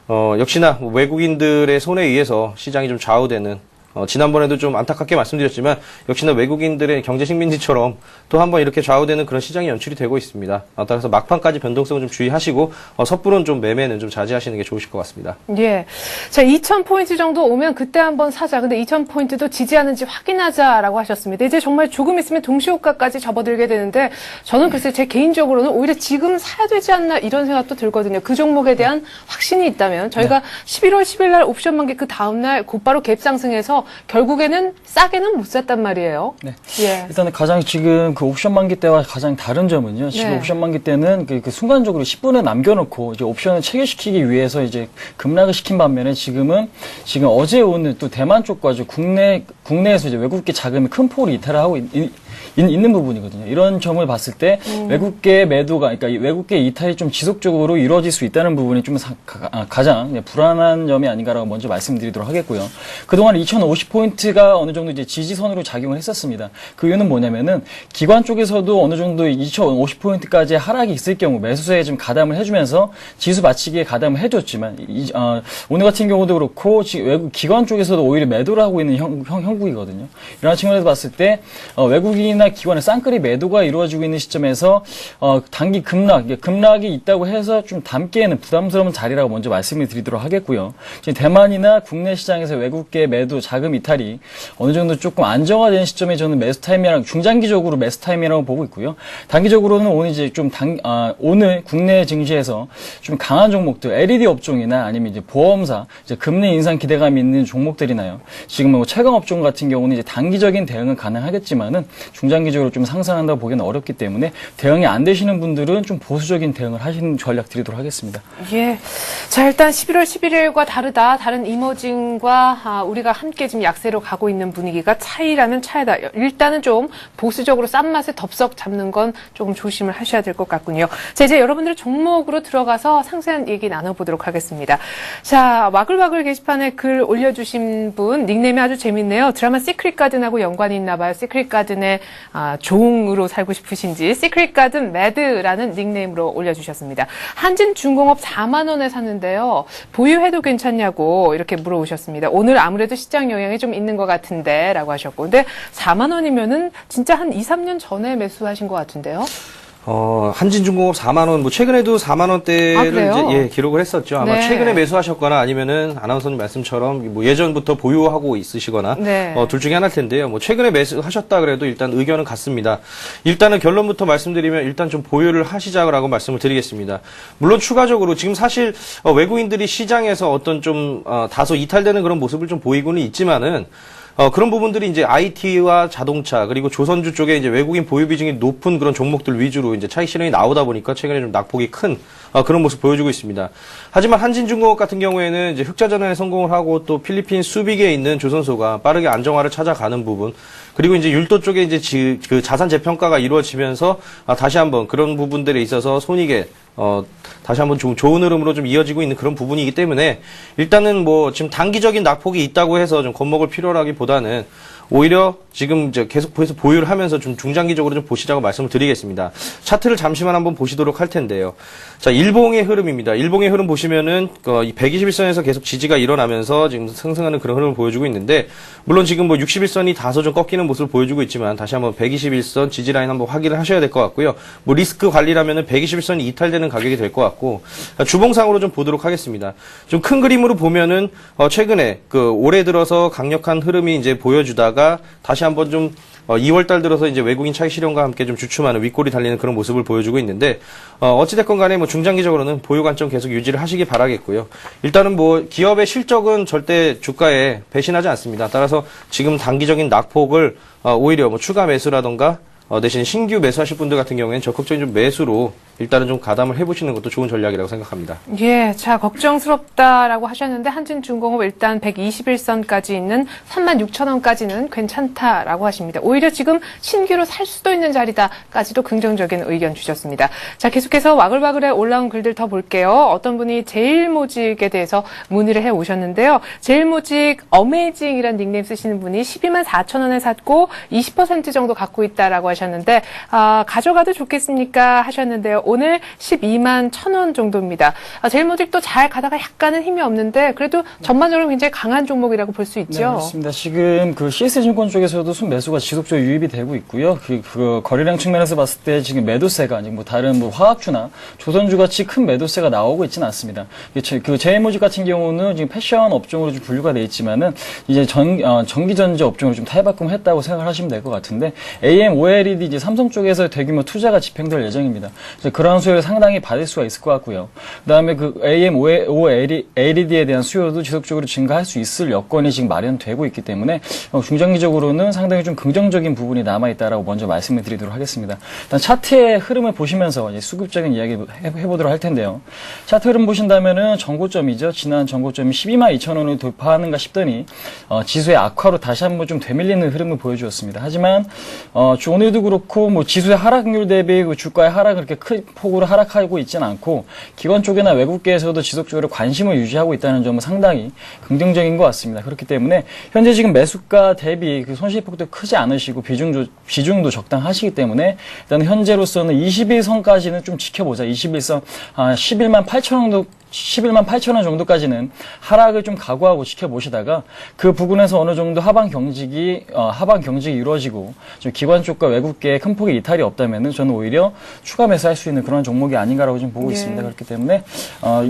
역시나 외국인들의 손에 의해서 시장이 좀 좌우되는 지난번에도 좀 안타깝게 말씀드렸지만 역시나 외국인들의 경제 식민지처럼 또 한번 이렇게 좌우되는 그런 시장이 연출이 되고 있습니다. 따라서 막판까지 변동성을 좀 주의하시고 섣부른 좀 매매는 좀 자제하시는 게 좋으실 것 같습니다. 예. 자, 2,000포인트 정도 오면 그때 한번 사자. 근데 2,000포인트도 지지하는지 확인하자라고 하셨습니다. 이제 정말 조금 있으면 동시호가까지 접어들게 되는데 저는 글쎄 제 개인적으로는 오히려 지금 사야 되지 않나 이런 생각도 들거든요. 그 종목에 대한 확신이 있다면 저희가 11월 10일 날 옵션 만기 그 다음날 곧바로 갭 상승해서 결국에는 싸게는 못 샀단 말이에요. 네. 예. 일단은 가장 지금 그 옵션 만기 때와 가장 다른 점은요. 지금 네. 옵션 만기 때는 그 순간적으로 10분에 남겨놓고 이제 옵션을 체결시키기 위해서 이제 급락을 시킨 반면에 지금 어제 오늘 또 대만 쪽과 국내에서 이제 외국계 자금이 큰 폭으로 이탈을 하고 있는 부분이거든요. 이런 점을 봤을 때 외국계 매도가, 그러니까 외국계 이탈이 좀 지속적으로 이루어질 수 있다는 부분이 좀 가장 불안한 점이 아닌가라고 먼저 말씀드리도록 하겠고요. 그동안 2050포인트가 어느 정도 이제 지지선으로 작용을 했었습니다. 그 이유는 뭐냐면은 기관 쪽에서도 어느 정도 2050포인트까지 하락이 있을 경우 매수세에 좀 가담을 해주면서 지수 맞추기에 가담을 해줬지만 오늘 같은 경우도 그렇고 외국 기관 쪽에서도 오히려 매도를 하고 있는 형국이거든요. 이런 측면에서 봤을 때 외국인이나 기관의 쌍끌이 매도가 이루어지고 있는 시점에서 단기 급락이 있다고 해서 좀 담기에는 부담스러운 자리라고 먼저 말씀을 드리도록 하겠고요. 지금 대만이나 국내 시장에서 외국계 매도 자금 이탈이 어느 정도 조금 안정화된 시점에 저는 매수 타임이라고 중장기적으로 매수 타임이라고 보고 있고요. 단기적으로는 오늘 이제 오늘 국내 증시에서 좀 강한 종목들 LED 업종이나 아니면 이제 보험사 이제 금리 인상 기대감이 있는 종목들이나요. 지금 뭐 채광 업종 같은 경우는 이제 단기적인 대응은 가능하겠지만은 중장기적으로 좀 상승한다고 보기는 어렵기 때문에 대응이 안 되시는 분들은 좀 보수적인 대응을 하시는 전략 드리도록 하겠습니다. 예. 자, 일단 11월 11일과 다른 이머징과 우리가 함께 지금 약세로 가고 있는 분위기가 차이라면 차이다. 일단은 좀 보수적으로 싼 맛에 덥석 잡는 건 조금 조심을 하셔야 될 것 같군요. 자, 이제 여러분들의 종목으로 들어가서 상세한 얘기 나눠보도록 하겠습니다. 자, 와글와글 게시판에 글 올려주신 분 닉네임이 아주 재밌네요. 드라마 시크릿 가든하고 연관이 있나 봐요. 시크릿 가든의 종으로 살고 싶으신지 시크릿 가든 매드라는 닉네임으로 올려주셨습니다. 한진중공업 4만 원에 샀는데요. 보유해도 괜찮냐고 이렇게 물어오셨습니다. 오늘 아무래도 시장 영향이 좀 있는 것 같은데 라고 하셨고 근데 4만 원이면은 진짜 한 2, 3년 전에 매수하신 것 같은데요. 한진중공업 4만 원, 최근에도 4만 원대를 그래요? 기록을 했었죠. 아마 네. 최근에 매수하셨거나 아니면은 아나운서님 말씀처럼 예전부터 보유하고 있으시거나 네. 둘 중에 하나일 텐데요. 최근에 매수하셨다 그래도 일단 의견은 같습니다. 일단은 결론부터 말씀드리면 일단 좀 보유를 하시자라고 말씀을 드리겠습니다. 물론 추가적으로 지금 사실 외국인들이 시장에서 어떤 좀 다소 이탈되는 그런 모습을 좀 보이고는 있지만은 그런 부분들이 이제 IT와 자동차 그리고 조선주 쪽에 이제 외국인 보유 비중이 높은 그런 종목들 위주로 이제 차익 실현이 나오다 보니까 최근에 좀 낙폭이 큰 그런 모습 보여주고 있습니다. 하지만 한진중공업 같은 경우에는 이제 흑자 전환에 성공을 하고 또 필리핀 수빅에 있는 조선소가 빠르게 안정화를 찾아가는 부분 그리고 이제 율도 쪽에 이제 그 자산 재평가가 이루어지면서 다시 한번 그런 부분들에 있어서 손익에 다시 한번 좋은 흐름으로 좀 이어지고 있는 그런 부분이기 때문에 일단은 지금 단기적인 낙폭이 있다고 해서 좀 겁먹을 필요라기보다는 오히려 지금 이제 계속 보유를 하면서 좀 중장기적으로 좀 보시자고 말씀을 드리겠습니다. 차트를 잠시만 한번 보시도록 할 텐데요. 자, 일봉의 흐름입니다. 일봉의 흐름 보시면은 121선에서 계속 지지가 일어나면서 지금 상승하는 그런 흐름을 보여주고 있는데 물론 지금 61선이 다소 좀 꺾이는 모습을 보여주고 있지만 다시 한번 121선 지지 라인 한번 확인을 하셔야 될 것 같고요. 리스크 관리라면은 121선이 이탈되는 가격이 될 것 같고 주봉상으로 좀 보도록 하겠습니다. 좀 큰 그림으로 보면은 최근에 올해 들어서 강력한 흐름이 이제 보여주다가 다시 한번 좀 2월달 들어서 이제 외국인 차익 실현과 함께 좀 주춤하는 윗골이 달리는 그런 모습을 보여주고 있는데 어찌됐건 간에 중장기적으로는 보유 관점 계속 유지를 하시기 바라겠고요. 일단은 기업의 실적은 절대 주가에 배신하지 않습니다. 따라서 지금 단기적인 낙폭을 오히려 추가 매수라던가 대신 신규 매수하실 분들 같은 경우에는 적극적인 좀 매수로 일단은 좀 가담을 해보시는 것도 좋은 전략이라고 생각합니다. 예, 자, 걱정스럽다라고 하셨는데 한진중공업 일단 121선까지 있는 36,000원까지는 괜찮다라고 하십니다. 오히려 지금 신규로 살 수도 있는 자리다까지도 긍정적인 의견 주셨습니다. 자, 계속해서 와글와글에 올라온 글들 더 볼게요. 어떤 분이 제일모직에 대해서 문의를 해 오셨는데요. 제일모직 어메이징이라는 닉네임 쓰시는 분이 124,000원에 샀고 20% 정도 갖고 있다라고 하셨는데 가져가도 좋겠습니까 하셨는데요. 오늘 12만 1,000원 정도입니다. 제일모직도 잘 가다가 약간은 힘이 없는데 그래도 전반적으로 굉장히 강한 종목이라고 볼 수 있죠. 네, 그렇습니다. 지금 그 CS증권 쪽에서도 순매수가 지속적으로 유입이 되고 있고요. 그 거래량 측면에서 봤을 때 지금 매도세가 아직 뭐 다른 뭐 화학주나 조선주 같이 큰 매도세가 나오고 있지는 않습니다. 그 제일모직 같은 경우는 지금 패션 업종으로 좀 분류가 돼 있지만은 이제 전기전지 업종으로 좀 탈바꿈했다고 생각을 하시면 될 것 같은데 AM, OLED 이제 삼성 쪽에서 대규모 투자가 집행될 예정입니다. 그런 수요를 상당히 받을 수가 있을 것 같고요. 그다음에 그 AM, OLED에 대한 수요도 지속적으로 증가할 수 있을 여건이 지금 마련되고 있기 때문에 중장기적으로는 상당히 좀 긍정적인 부분이 남아있다라고 먼저 말씀을 드리도록 하겠습니다. 일단 차트의 흐름을 보시면서 이제 수급적인 이야기 해보도록 할 텐데요. 차트 흐름 보신다면은 전고점이죠. 지난 전고점이 12만 2천 원을 돌파하는가 싶더니 지수의 악화로 다시 한번 좀 되밀리는 흐름을 보여주었습니다. 하지만 오늘도 그렇고 뭐 지수의 하락률 대비 그 주가의 하락을 그렇게 큰 폭으로 하락하고 있지는 않고 기관 쪽이나 외국계에서도 지속적으로 관심을 유지하고 있다는 점은 상당히 긍정적인 것 같습니다. 그렇기 때문에 현재 지금 매수가 대비 그 손실폭도 크지 않으시고 비중도 적당하시기 때문에 일단 현재로서는 21선까지는 좀 지켜보자. 21선 11만 8천 원 정도까지는 하락을 좀 각오하고 지켜보시다가 그 부분에서 어느 정도 하방 경직이 이루어지고 좀 기관 쪽과 외국계의 큰 폭의 이탈이 없다면은 저는 오히려 추가 매수할 수 있는 그런 종목이 아닌가라고 좀 보고 있습니다. 그렇기 때문에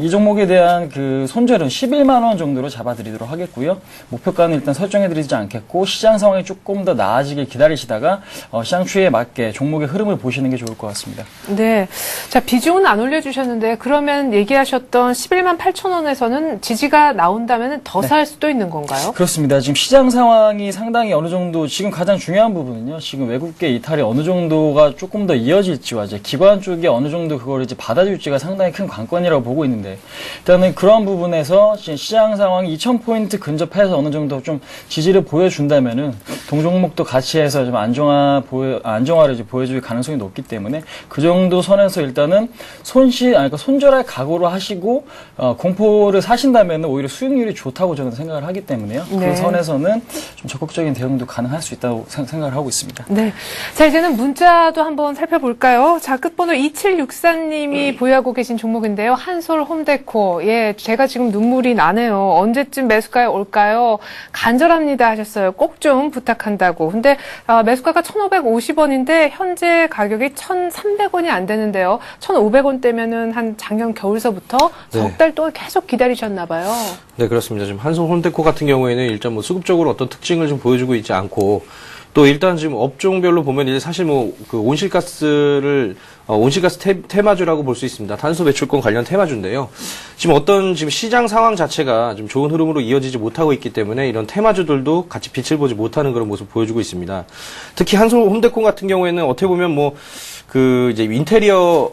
이 종목에 대한 그 손절은 11만 원 정도로 잡아드리도록 하겠고요. 목표가는 일단 설정해드리지 않겠고 시장 상황이 조금 더 나아지길 기다리시다가 시장 추이에 맞게 종목의 흐름을 보시는 게 좋을 것 같습니다. 네, 자 비중은 안 올려주셨는데 그러면 얘기하셨던 11만 8천 원에서는 지지가 나온다면 더 살 수도 있는 건가요? 그렇습니다. 지금 시장 상황이 상당히 어느 정도 지금 가장 중요한 부분은요. 지금 외국계 이탈이 어느 정도가 조금 더 이어질지와 이제 기관 쪽이 어느 정도 그걸 이제 받아줄지가 상당히 큰 관건이라고 보고 있는데 일단은 그런 부분에서 지금 시장 상황이 2,000포인트 근접해서 어느 정도 좀 지지를 보여준다면은 동종목도 같이 해서 좀 안정화를 이제 보여줄 가능성이 높기 때문에 그 정도 선에서 일단은 손절할 각오로 하시고 공포를 사신다면 오히려 수익률이 좋다고 저는 생각을 하기 때문에요. 네. 그 선에서는 좀 적극적인 대응도 가능할 수 있다고 생각을 하고 있습니다. 네. 자, 이제는 문자도 한번 살펴볼까요? 자, 끝번호 2764님이 보유하고 계신 종목인데요. 한솔 홈데코. 예, 제가 지금 눈물이 나네요. 언제쯤 매수가에 올까요? 간절합니다 하셨어요. 꼭 좀 부탁한다고. 근데 매수가가 1,550원인데 현재 가격이 1,300원이 안 되는데요. 1,500원대면은 한 작년 겨울서부터 석 달 동안 계속 기다리셨나 봐요. 네, 그렇습니다. 지금 한솔 홈데코 같은 경우에는 일단 뭐 수급적으로 어떤 특징을 좀 보여주고 있지 않고 또 일단 지금 업종별로 보면 이제 사실 뭐 그 온실가스 테마주라고 볼 수 있습니다. 탄소 배출권 관련 테마주인데요. 지금 어떤 지금 시장 상황 자체가 좀 좋은 흐름으로 이어지지 못하고 있기 때문에 이런 테마주들도 같이 빛을 보지 못하는 그런 모습 보여주고 있습니다. 특히 한솔 홈데코 같은 경우에는 어떻게 보면 뭐 이제 인테리어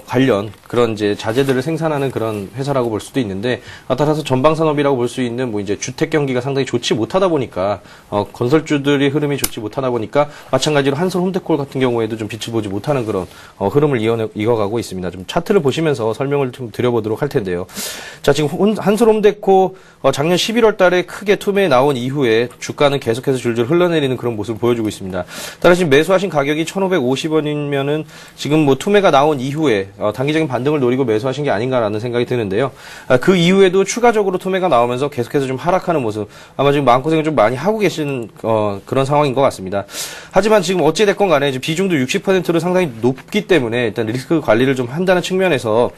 관련 그런 이제 자재들을 생산하는 그런 회사라고 볼 수도 있는데 따라서 전방 산업이라고 볼 수 있는 뭐 이제 주택 경기가 상당히 좋지 못하다 보니까 건설주들의 흐름이 좋지 못하다 보니까 마찬가지로 한솔 홈데코 같은 경우에도 좀 빛을 보지 못하는 그런 흐름을 이어가고 있습니다. 좀 차트를 보시면서 설명을 좀 드려보도록 할 텐데요. 자, 지금 한솔 홈데코 작년 11월 달에 크게 투매에 나온 이후에 주가는 계속해서 줄줄 흘러내리는 그런 모습을 보여주고 있습니다. 따라서 지금 매수하신 가격이 1,550원이면은 지금 뭐 투매가 나온 이후에 단기적인 반등을 노리고 매수하신 게 아닌가라는 생각이 드는데요. 그 이후에도 추가적으로 투매가 나오면서 계속해서 좀 하락하는 모습 아마 지금 마음고생을 좀 많이 하고 계신 그런 상황인 것 같습니다. 하지만 지금 어찌됐건 간에 비중도 60%로 상당히 높기 때문에 일단 리스크 관리를 좀 한다는 측면에서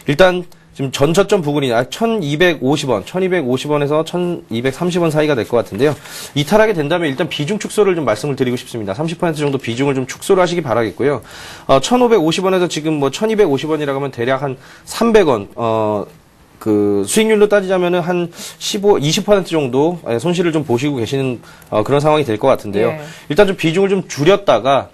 일단 지금 전저점 부근이 1250원에서 1230원 사이가 될 것 같은데요. 이탈하게 된다면 일단 비중 축소를 좀 말씀을 드리고 싶습니다. 30% 정도 비중을 좀 축소를 하시기 바라겠고요. 1550원에서 지금 뭐 1250원이라고 하면 대략 한 300원, 그 수익률로 따지자면은 한 20% 정도 손실을 좀 보시고 계시는 그런 상황이 될 것 같은데요. 네. 일단 좀 비중을 좀 줄였다가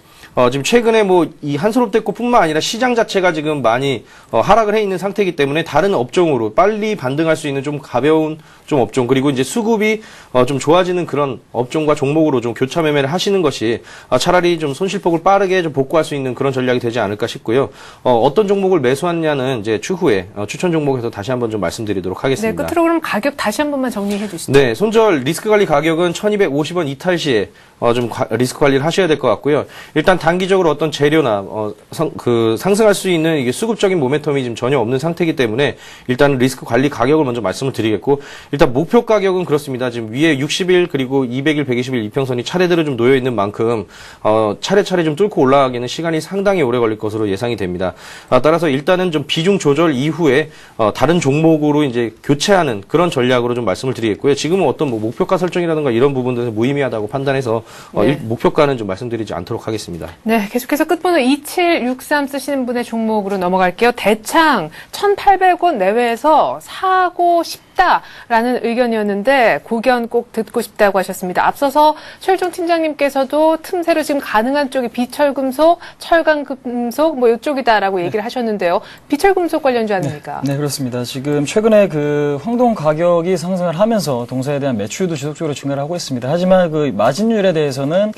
지금 최근에 뭐 이 한솔 홈데코뿐만 아니라 시장 자체가 지금 많이 하락을 해 있는 상태이기 때문에 다른 업종으로 빨리 반등할 수 있는 좀 가벼운 좀 업종 그리고 이제 수급이 좀 좋아지는 그런 업종과 종목으로 좀 교차 매매를 하시는 것이 차라리 좀 손실폭을 빠르게 좀 복구할 수 있는 그런 전략이 되지 않을까 싶고요. 어떤 종목을 매수하냐는 이제 추후에 추천 종목에서 다시 한번 좀 말씀드리도록 하겠습니다. 네, 끝으로 그럼 가격 다시 한 번만 정리해 주시죠. 네, 손절 리스크 관리 가격은 1,250원 이탈 시에 좀 리스크 관리를 하셔야 될 것 같고요. 일단 단기적으로 어떤 재료나 상승할 수 있는 이게 수급적인 모멘텀이 지금 전혀 없는 상태이기 때문에 일단 리스크 관리 가격을 먼저 말씀을 드리겠고, 일단 목표 가격은 그렇습니다. 지금 위에 60일 그리고 200일, 120일 이평선이 차례대로 좀 놓여 있는 만큼 차례차례 좀 뚫고 올라가기는 시간이 상당히 오래 걸릴 것으로 예상이 됩니다. 따라서 일단은 좀 비중 조절 이후에 다른 종목으로 이제 교체하는 그런 전략으로 좀 말씀을 드리겠고요. 지금은 어떤 뭐 목표가 설정이라든가 이런 부분들은 무의미하다고 판단해서 네. 목표가는 좀 말씀드리지 않도록 하겠습니다. 네, 계속해서 끝번호 2763 쓰시는 분의 종목으로 넘어갈게요. 대창 1,800원 내외에서 사고 싶다라는 의견이었는데 고견 꼭 듣고 싶다고 하셨습니다. 앞서서 최일종 팀장님께서도 틈새로 지금 가능한 쪽이 비철금속, 철강금속 뭐 이쪽이다라고 얘기를 하셨는데요. 비철금속 관련주 아닙니까? 네, 그렇습니다. 지금 최근에 그 황동 가격이 상승을 하면서 동사에 대한 매출도 지속적으로 증가를 하고 있습니다. 하지만 그 마진율에 대해서는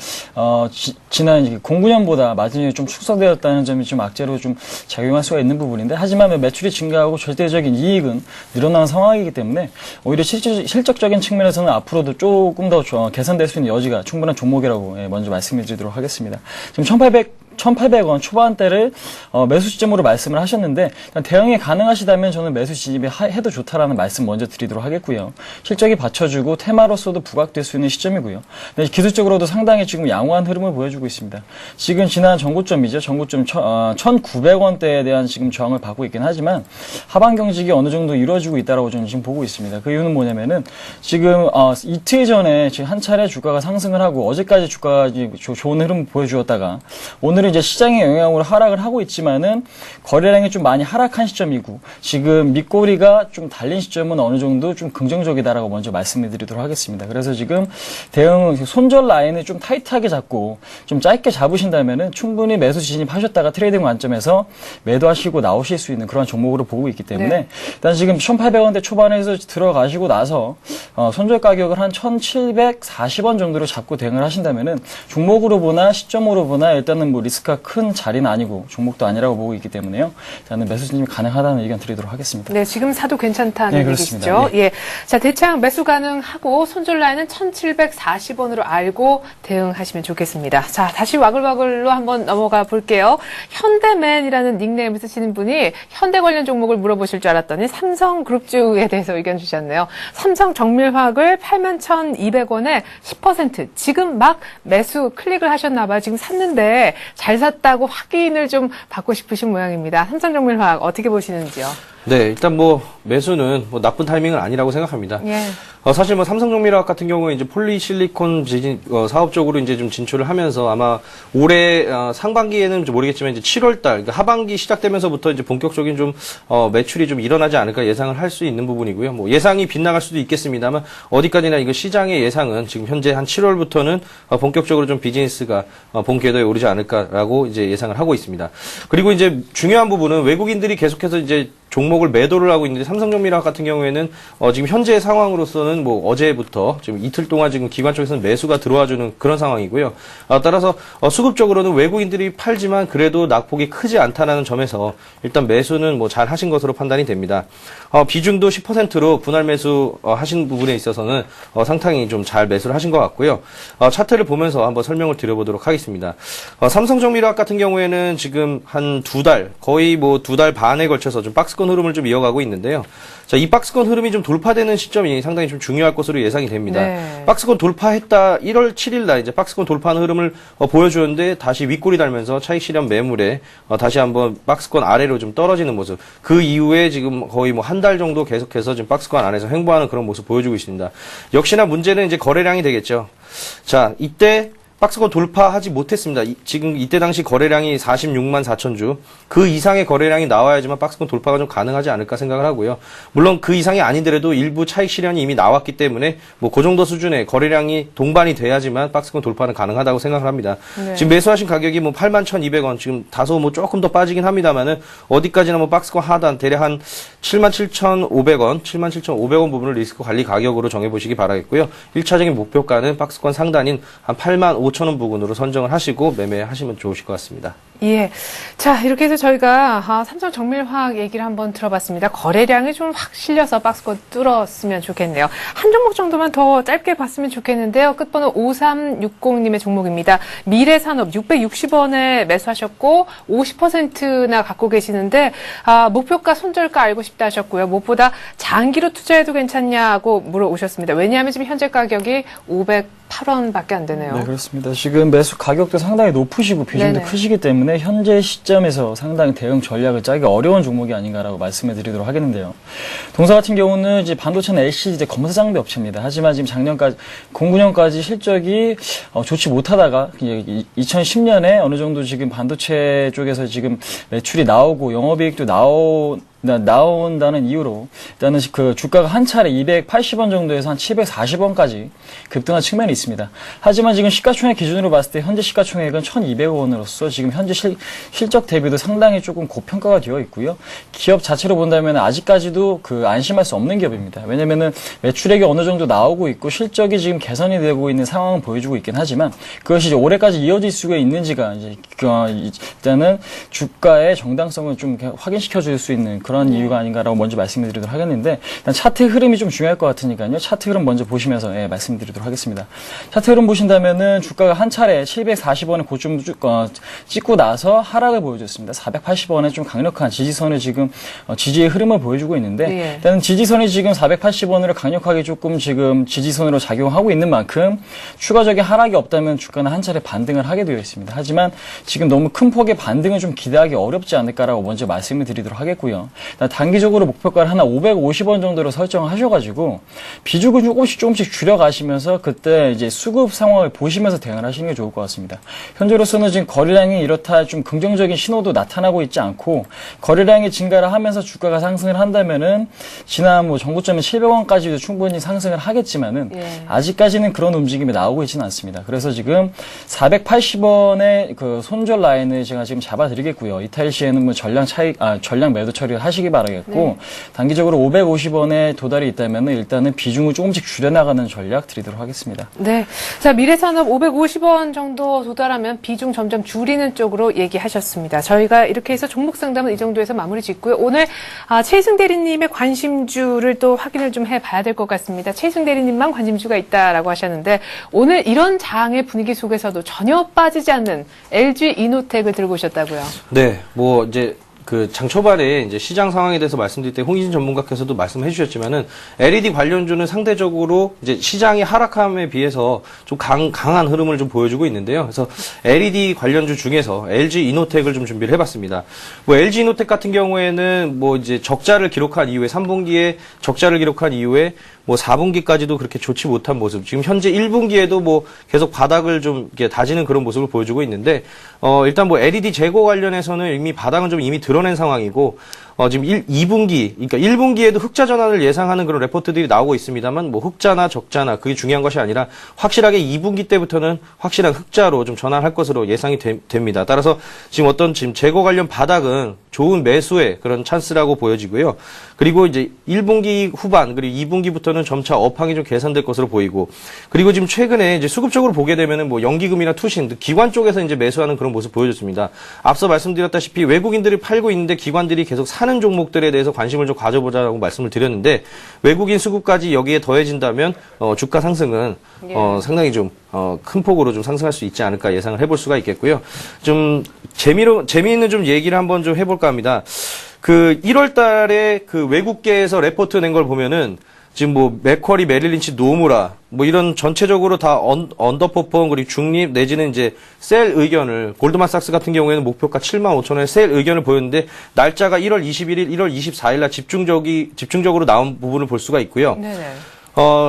지난 09년보다 마진율이 좀 축소되었다는 점이 좀 악재로 좀 작용할 수가 있는 부분인데, 하지만 매출이 증가하고 절대적인 이익은 늘어나는 상황이기 때문에 오히려 실적적인 측면에서는 앞으로도 조금 더 개선될 수 있는 여지가 충분한 종목이라고 먼저 말씀드리도록 하겠습니다. 지금 1,800원 초반대를 매수 시점으로 말씀을 하셨는데, 대응이 가능하시다면 저는 매수 진입해도 좋다라는 말씀 먼저 드리도록 하겠고요. 실적이 받쳐주고 테마로서도 부각될 수 있는 시점이고요. 기술적으로도 상당히 지금 양호한 흐름을 보여주고 있습니다. 지금 지난 전고점이죠. 전고점 1,900원대에 대한 지금 저항을 받고 있긴 하지만 하방 경직이 어느 정도 이루어지고 있다라고 저는 지금 보고 있습니다. 그 이유는 뭐냐면은 지금 이틀 전에 지금 한 차례 주가가 상승을 하고 어제까지 주가가 좋은 흐름을 보여주었다가 오늘은 이제 시장의 영향으로 하락을 하고 있지만은 거래량이 좀 많이 하락한 시점이고, 지금 밑꼬리가 좀 달린 시점은 어느 정도 좀 긍정적이다라고 먼저 말씀을 드리도록 하겠습니다. 그래서 지금 대응 손절 라인을 좀 타이트하게 잡고 좀 짧게 잡으신다면은 충분히 매수 진입하셨다가 트레이딩 관점에서 매도하시고 나오실 수 있는 그런 종목으로 보고 있기 때문에 네. 일단 지금 1,800원대 초반에서 들어가시고 나서 손절 가격을 한 1,740원 정도로 잡고 대응을 하신다면은 종목으로 보나 시점으로 보나 일단은 뭐 리스크가 큰 자리는 아니고 종목도 아니라고 보고 있기 때문에요. 저는 매수 진입이 가능하다는 의견 드리도록 하겠습니다. 네, 지금 사도 괜찮다는 네, 얘기시죠? 그렇습니다. 네. 예. 자, 대창 매수 가능하고 손절 라인은 1,740원으로 알고 대응하시면 좋겠습니다. 자, 다시 와글와글로 한번 넘어가 볼게요. 현대맨이라는 닉네임을 쓰시는 분이 현대 관련 종목을 물어보실 줄 알았더니 삼성그룹주에 대해서 의견 주셨네요. 삼성정밀화학을 81,200원에 10% 지금 막 매수 클릭을 하셨나 봐요. 지금 샀는데 잘 샀다고 확인을 좀 받고 싶으신 모양입니다. 삼성정밀화학 어떻게 보시는지요? 네, 일단 뭐 매수는 뭐 나쁜 타이밍은 아니라고 생각합니다. 예. 사실 뭐 삼성정밀화학 같은 경우에 이제 폴리실리콘 사업 쪽으로 이제 좀 진출을 하면서 아마 올해 상반기에는 좀 모르겠지만 이제 7월달 그러니까 하반기 시작되면서부터 이제 본격적인 좀 매출이 좀 일어나지 않을까 예상을 할 수 있는 부분이고요. 뭐 예상이 빗나갈 수도 있겠습니다만 어디까지나 이거 시장의 예상은 지금 현재 한 7월부터는 본격적으로 좀 비즈니스가 본 궤도에 오르지 않을까라고 이제 예상을 하고 있습니다. 그리고 이제 중요한 부분은 외국인들이 계속해서 이제 종목을 매도를 하고 있는데 삼성정밀화학 같은 경우에는 지금 현재 상황으로서는 뭐 어제부터 지금 이틀 동안 지금 기관 쪽에서는 매수가 들어와주는 그런 상황이고요. 따라서 수급적으로는 외국인들이 팔지만 그래도 낙폭이 크지 않다는 점에서 일단 매수는 뭐 잘 하신 것으로 판단이 됩니다. 비중도 10%로 분할 매수 하신 부분에 있어서는 상당히 좀 잘 매수를 하신 것 같고요. 차트를 보면서 한번 설명을 드려보도록 하겠습니다. 삼성정밀화학 같은 경우에는 지금 한 2달 거의 뭐 2달 반에 걸쳐서 좀 박스권 흐름을 좀 이어가고 있는데요. 자, 이 박스권 흐름이 좀 돌파되는 시점이 상당히 좀 중요할 것으로 예상이 됩니다. 네. 박스권 돌파했다 1월 7일 날 이제 박스권 돌파하는 흐름을 보여주었는데 다시 윗골이 달면서 차익 실현 매물에 다시 한번 박스권 아래로 좀 떨어지는 모습. 그 이후에 지금 거의 뭐 한 달 정도 계속해서 지금 박스권 안에서 횡보하는 그런 모습 보여주고 있습니다. 역시나 문제는 이제 거래량이 되겠죠. 자, 이때 박스권 돌파하지 못했습니다. 지금 이때 당시 거래량이 46만 4천 주. 그 이상의 거래량이 나와야지만 박스권 돌파가 좀 가능하지 않을까 생각을 하고요. 물론 그 이상이 아니더라도 일부 차익 실현이 이미 나왔기 때문에 뭐 그 정도 수준의 거래량이 동반이 돼야지만 박스권 돌파는 가능하다고 생각을 합니다. 네. 지금 매수하신 가격이 뭐 81,200원, 지금 다소 뭐 조금 더 빠지긴 합니다만은 어디까지나 뭐 박스권 하단 대략 한 77,500원, 77,500원 부분을 리스크 관리 가격으로 정해보시기 바라겠고요. 1차적인 목표가는 박스권 상단인 한 85,000원 5,000원 부근으로 선정을 하시고 매매하시면 좋으실 것 같습니다. 예. 자, 이렇게 해서 저희가 삼성 정밀화학 얘기를 한번 들어봤습니다. 거래량이 좀 확 실려서 박스권 뚫었으면 좋겠네요. 한 종목 정도만 더 짧게 봤으면 좋겠는데요. 끝번호 5360님의 종목입니다. 미래산업 660원에 매수하셨고 50%나 갖고 계시는데 목표가 손절가 알고 싶다 하셨고요. 무엇보다 장기로 투자해도 괜찮냐고 물어오셨습니다. 왜냐하면 지금 현재 가격이 508원밖에 안 되네요. 네, 그렇습니다. 지금 매수 가격도 상당히 높으시고 비중도 네네. 크시기 때문에 현재 시점에서 상당히 대응 전략을 짜기 어려운 종목이 아닌가라고 말씀을 드리도록 하겠는데요. 동사 같은 경우는 이제 반도체는 LCD 이제 검사 장비 업체입니다. 하지만 지금 작년까지 09년까지 실적이 좋지 못하다가 2010년에 어느 정도 지금 반도체 쪽에서 지금 매출이 나오고 영업이익도 나온다는 이유로 일단은 그 주가가 한 차례 280원 정도에서 한 740원까지 급등한 측면이 있습니다. 하지만 지금 시가총액 기준으로 봤을 때 현재 시가총액은 1,200원으로서 지금 현재 실적 대비도 상당히 조금 고평가가 되어 있고요. 기업 자체로 본다면 아직까지도 안심할 수 없는 기업입니다. 왜냐면은 매출액이 어느 정도 나오고 있고 실적이 지금 개선이 되고 있는 상황은 보여주고 있긴 하지만 그것이 이제 올해까지 이어질 수가 있는지가 이제 일단은 주가의 정당성을 좀 확인시켜 줄 수 있는 그런 이유가 아닌가라고 먼저 말씀을 드리도록 하겠는데 일단 차트 흐름이 좀 중요할 것 같으니까요. 차트 흐름 먼저 보시면서 말씀드리도록 하겠습니다. 차트 흐름 보신다면은 주가가 한 차례 740원의 고점 찍고 나서 하락을 보여줬습니다. 480원의 좀 강력한 지지선을 지금 지지의 흐름을 보여주고 있는데 일단은 지지선이 지금 480원으로 강력하게 조금 지금 지지선으로 작용하고 있는 만큼 추가적인 하락이 없다면 주가는 한 차례 반등을 하게 되어 있습니다. 하지만 지금 너무 큰 폭의 반등을 좀 기대하기 어렵지 않을까라고 먼저 말씀을 드리도록 하겠고요. 단기적으로 목표가를 하나 550원 정도로 설정하셔가지고 비중을 조금씩 줄여가시면서 그때 이제 수급 상황을 보시면서 대응을 하시는 게 좋을 것 같습니다. 현재로서는 지금 거래량이 이렇다 좀 긍정적인 신호도 나타나고 있지 않고 거래량이 증가를 하면서 주가가 상승을 한다면은 지난 전고점인 700원까지도 충분히 상승을 하겠지만은 아직까지는 그런 움직임이 나오고 있지는 않습니다. 그래서 지금 480원의 그 손절 라인을 제가 지금 잡아드리겠고요. 이탈 시에는 뭐 전량 매도 처리를 하시기 바라겠고 단기적으로 550원에 도달이 있다면 일단은 비중을 조금씩 줄여나가는 전략 드리도록 하겠습니다. 네. 자, 미래산업 550원 정도 도달하면 비중 점점 줄이는 쪽으로 얘기하셨습니다. 저희가 이렇게 해서 종목 상담은 이 정도에서 마무리 짓고요. 오늘 최희승 대리님의 관심주를 또 확인을 좀 해봐야 될 것 같습니다. 최희승 대리님만 관심주가 있다라고 하셨는데 오늘 이런 장의 분위기 속에서도 전혀 빠지지 않는 LG 이노텍을 들고 오셨다고요. 네, 뭐 이제 장 초반에 이제 시장 상황에 대해서 말씀드릴 때 홍희진 전문가께서도 말씀해 주셨지만은 LED 관련주는 상대적으로 이제 시장이 하락함에 비해서 좀 강한 흐름을 좀 보여주고 있는데요. 그래서 LED 관련주 중에서 LG 이노텍을 좀 준비를 해봤습니다. 뭐 LG 이노텍 같은 경우에는 뭐 이제 적자를 기록한 이후에 3분기에 적자를 기록한 이후에 뭐 4분기까지도 그렇게 좋지 못한 모습. 지금 현재 1분기에도 뭐 계속 바닥을 좀 이렇게 다지는 그런 모습을 보여주고 있는데, 일단 뭐 LED 재고 관련해서는 이미 바닥은 좀 이미 드러낸 상황이고, 지금 2분기, 그러니까 1분기에도 흑자 전환을 예상하는 그런 레포트들이 나오고 있습니다만, 뭐 흑자나 적자나 그게 중요한 것이 아니라 확실하게 2분기 때부터는 확실한 흑자로 좀 전환할 것으로 예상이 됩니다. 따라서 지금 지금 재고 관련 바닥은 좋은 매수의 그런 찬스라고 보여지고요. 그리고 이제 1분기 후반, 그리고 2분기부터는 점차 업황이 좀 개선될 것으로 보이고, 그리고 지금 최근에 이제 수급적으로 보게 되면은 뭐 연기금이나 투신, 기관 쪽에서 이제 매수하는 그런 모습 보여줬습니다. 앞서 말씀드렸다시피 외국인들이 팔고 있는데 기관들이 계속 사는 종목들에 대해서 관심을 좀 가져보자라고 말씀을 드렸는데, 외국인 수급까지 여기에 더해진다면, 주가 상승은, 상당히 좀, 큰 폭으로 좀 상승할 수 있지 않을까 예상을 해볼 수가 있겠고요. 좀, 재미있는 좀 얘기를 한번 좀 해볼까 합니다. 1월 달에 외국계에서 레포트 낸 걸 보면은, 지금 뭐, 맥쿼리, 메릴린치, 노무라, 뭐 이런 전체적으로 다 언더퍼폼, 그리고 중립 내지는 이제 셀 의견을, 골드만삭스 같은 경우에는 목표가 75,000원에 셀 의견을 보였는데, 날짜가 1월 21일, 1월 24일 날 집중적으로 나온 부분을 볼 수가 있고요. 네네.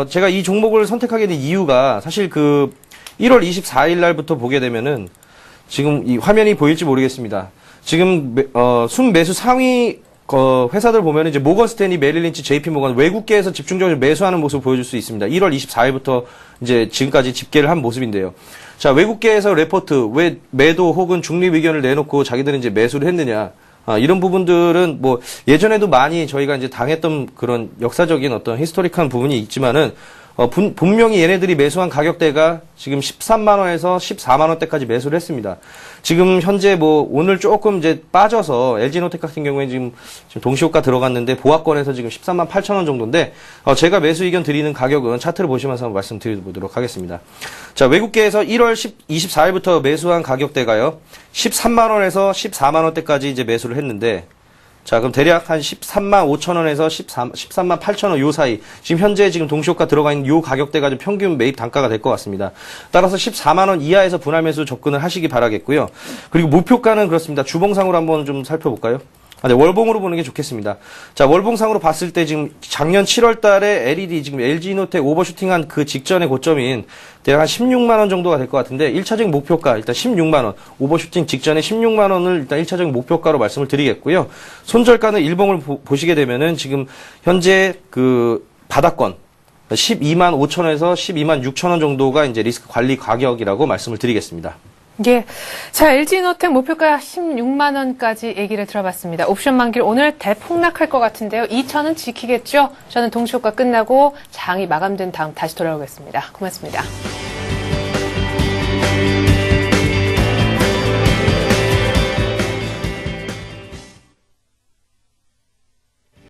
제가 이 종목을 선택하게 된 이유가 사실 1월 24일 날부터 보게 되면은, 지금 이 화면이 보일지 모르겠습니다. 지금, 순매수 상위, 회사들 보면 이제 모건 스탠리, 메릴린치, JP 모건 외국계에서 집중적으로 매수하는 모습을 보여줄 수 있습니다. 1월 24일부터 이제 지금까지 집계를 한 모습인데요. 자, 외국계에서 레포트, 왜 매도 혹은 중립 의견을 내놓고 자기들은 이제 매수를 했느냐. 이런 부분들은 뭐 예전에도 많이 저희가 이제 당했던 그런 역사적인 어떤 히스토릭한 부분이 있지만은, 분명히 얘네들이 매수한 가격대가 지금 13만 원에서 14만 원대까지 매수를 했습니다. 지금 현재 뭐 오늘 조금 이제 빠져서 LG노텍 같은 경우에 지금 동시호가 들어갔는데 보합권에서 지금 13만 8천 원 정도인데 제가 매수 의견 드리는 가격은 차트를 보시면서 한번 말씀드려보도록 하겠습니다. 자, 외국계에서 1월 24일부터 매수한 가격대가요. 13만 원에서 14만 원대까지 이제 매수를 했는데 자, 그럼 대략 한 13만 5천 원에서 13만 8천 원 요 사이. 지금 현재 지금 동시호가 들어가 있는 요 가격대가 좀 평균 매입 단가가 될 것 같습니다. 따라서 14만 원 이하에서 분할 매수 접근을 하시기 바라겠고요. 그리고 목표가는 그렇습니다. 주봉상으로 한번 좀 살펴볼까요? 네, 월봉으로 보는 게 좋겠습니다. 자, 월봉상으로 봤을 때 지금 작년 7월 달에 LED 지금 LG노텍 오버슈팅한 그 직전의 고점인 대략 한 16만 원 정도가 될 것 같은데 1차적인 목표가 일단 16만 원, 오버슈팅 직전에 16만 원을 일단 1차적인 목표가로 말씀을 드리겠고요. 손절가는 일봉을 보시게 되면은 지금 현재 그 바닥권 12만 5천 원에서 12만 6천 원 정도가 이제 리스크 관리 가격이라고 말씀을 드리겠습니다. 예. 자, LG노텍 목표가 16만 원까지 얘기를 들어봤습니다. 옵션 만기일 오늘 대폭락할 것 같은데요. 2천은 지키겠죠? 저는 동시호가 끝나고 장이 마감된 다음 다시 돌아오겠습니다. 고맙습니다.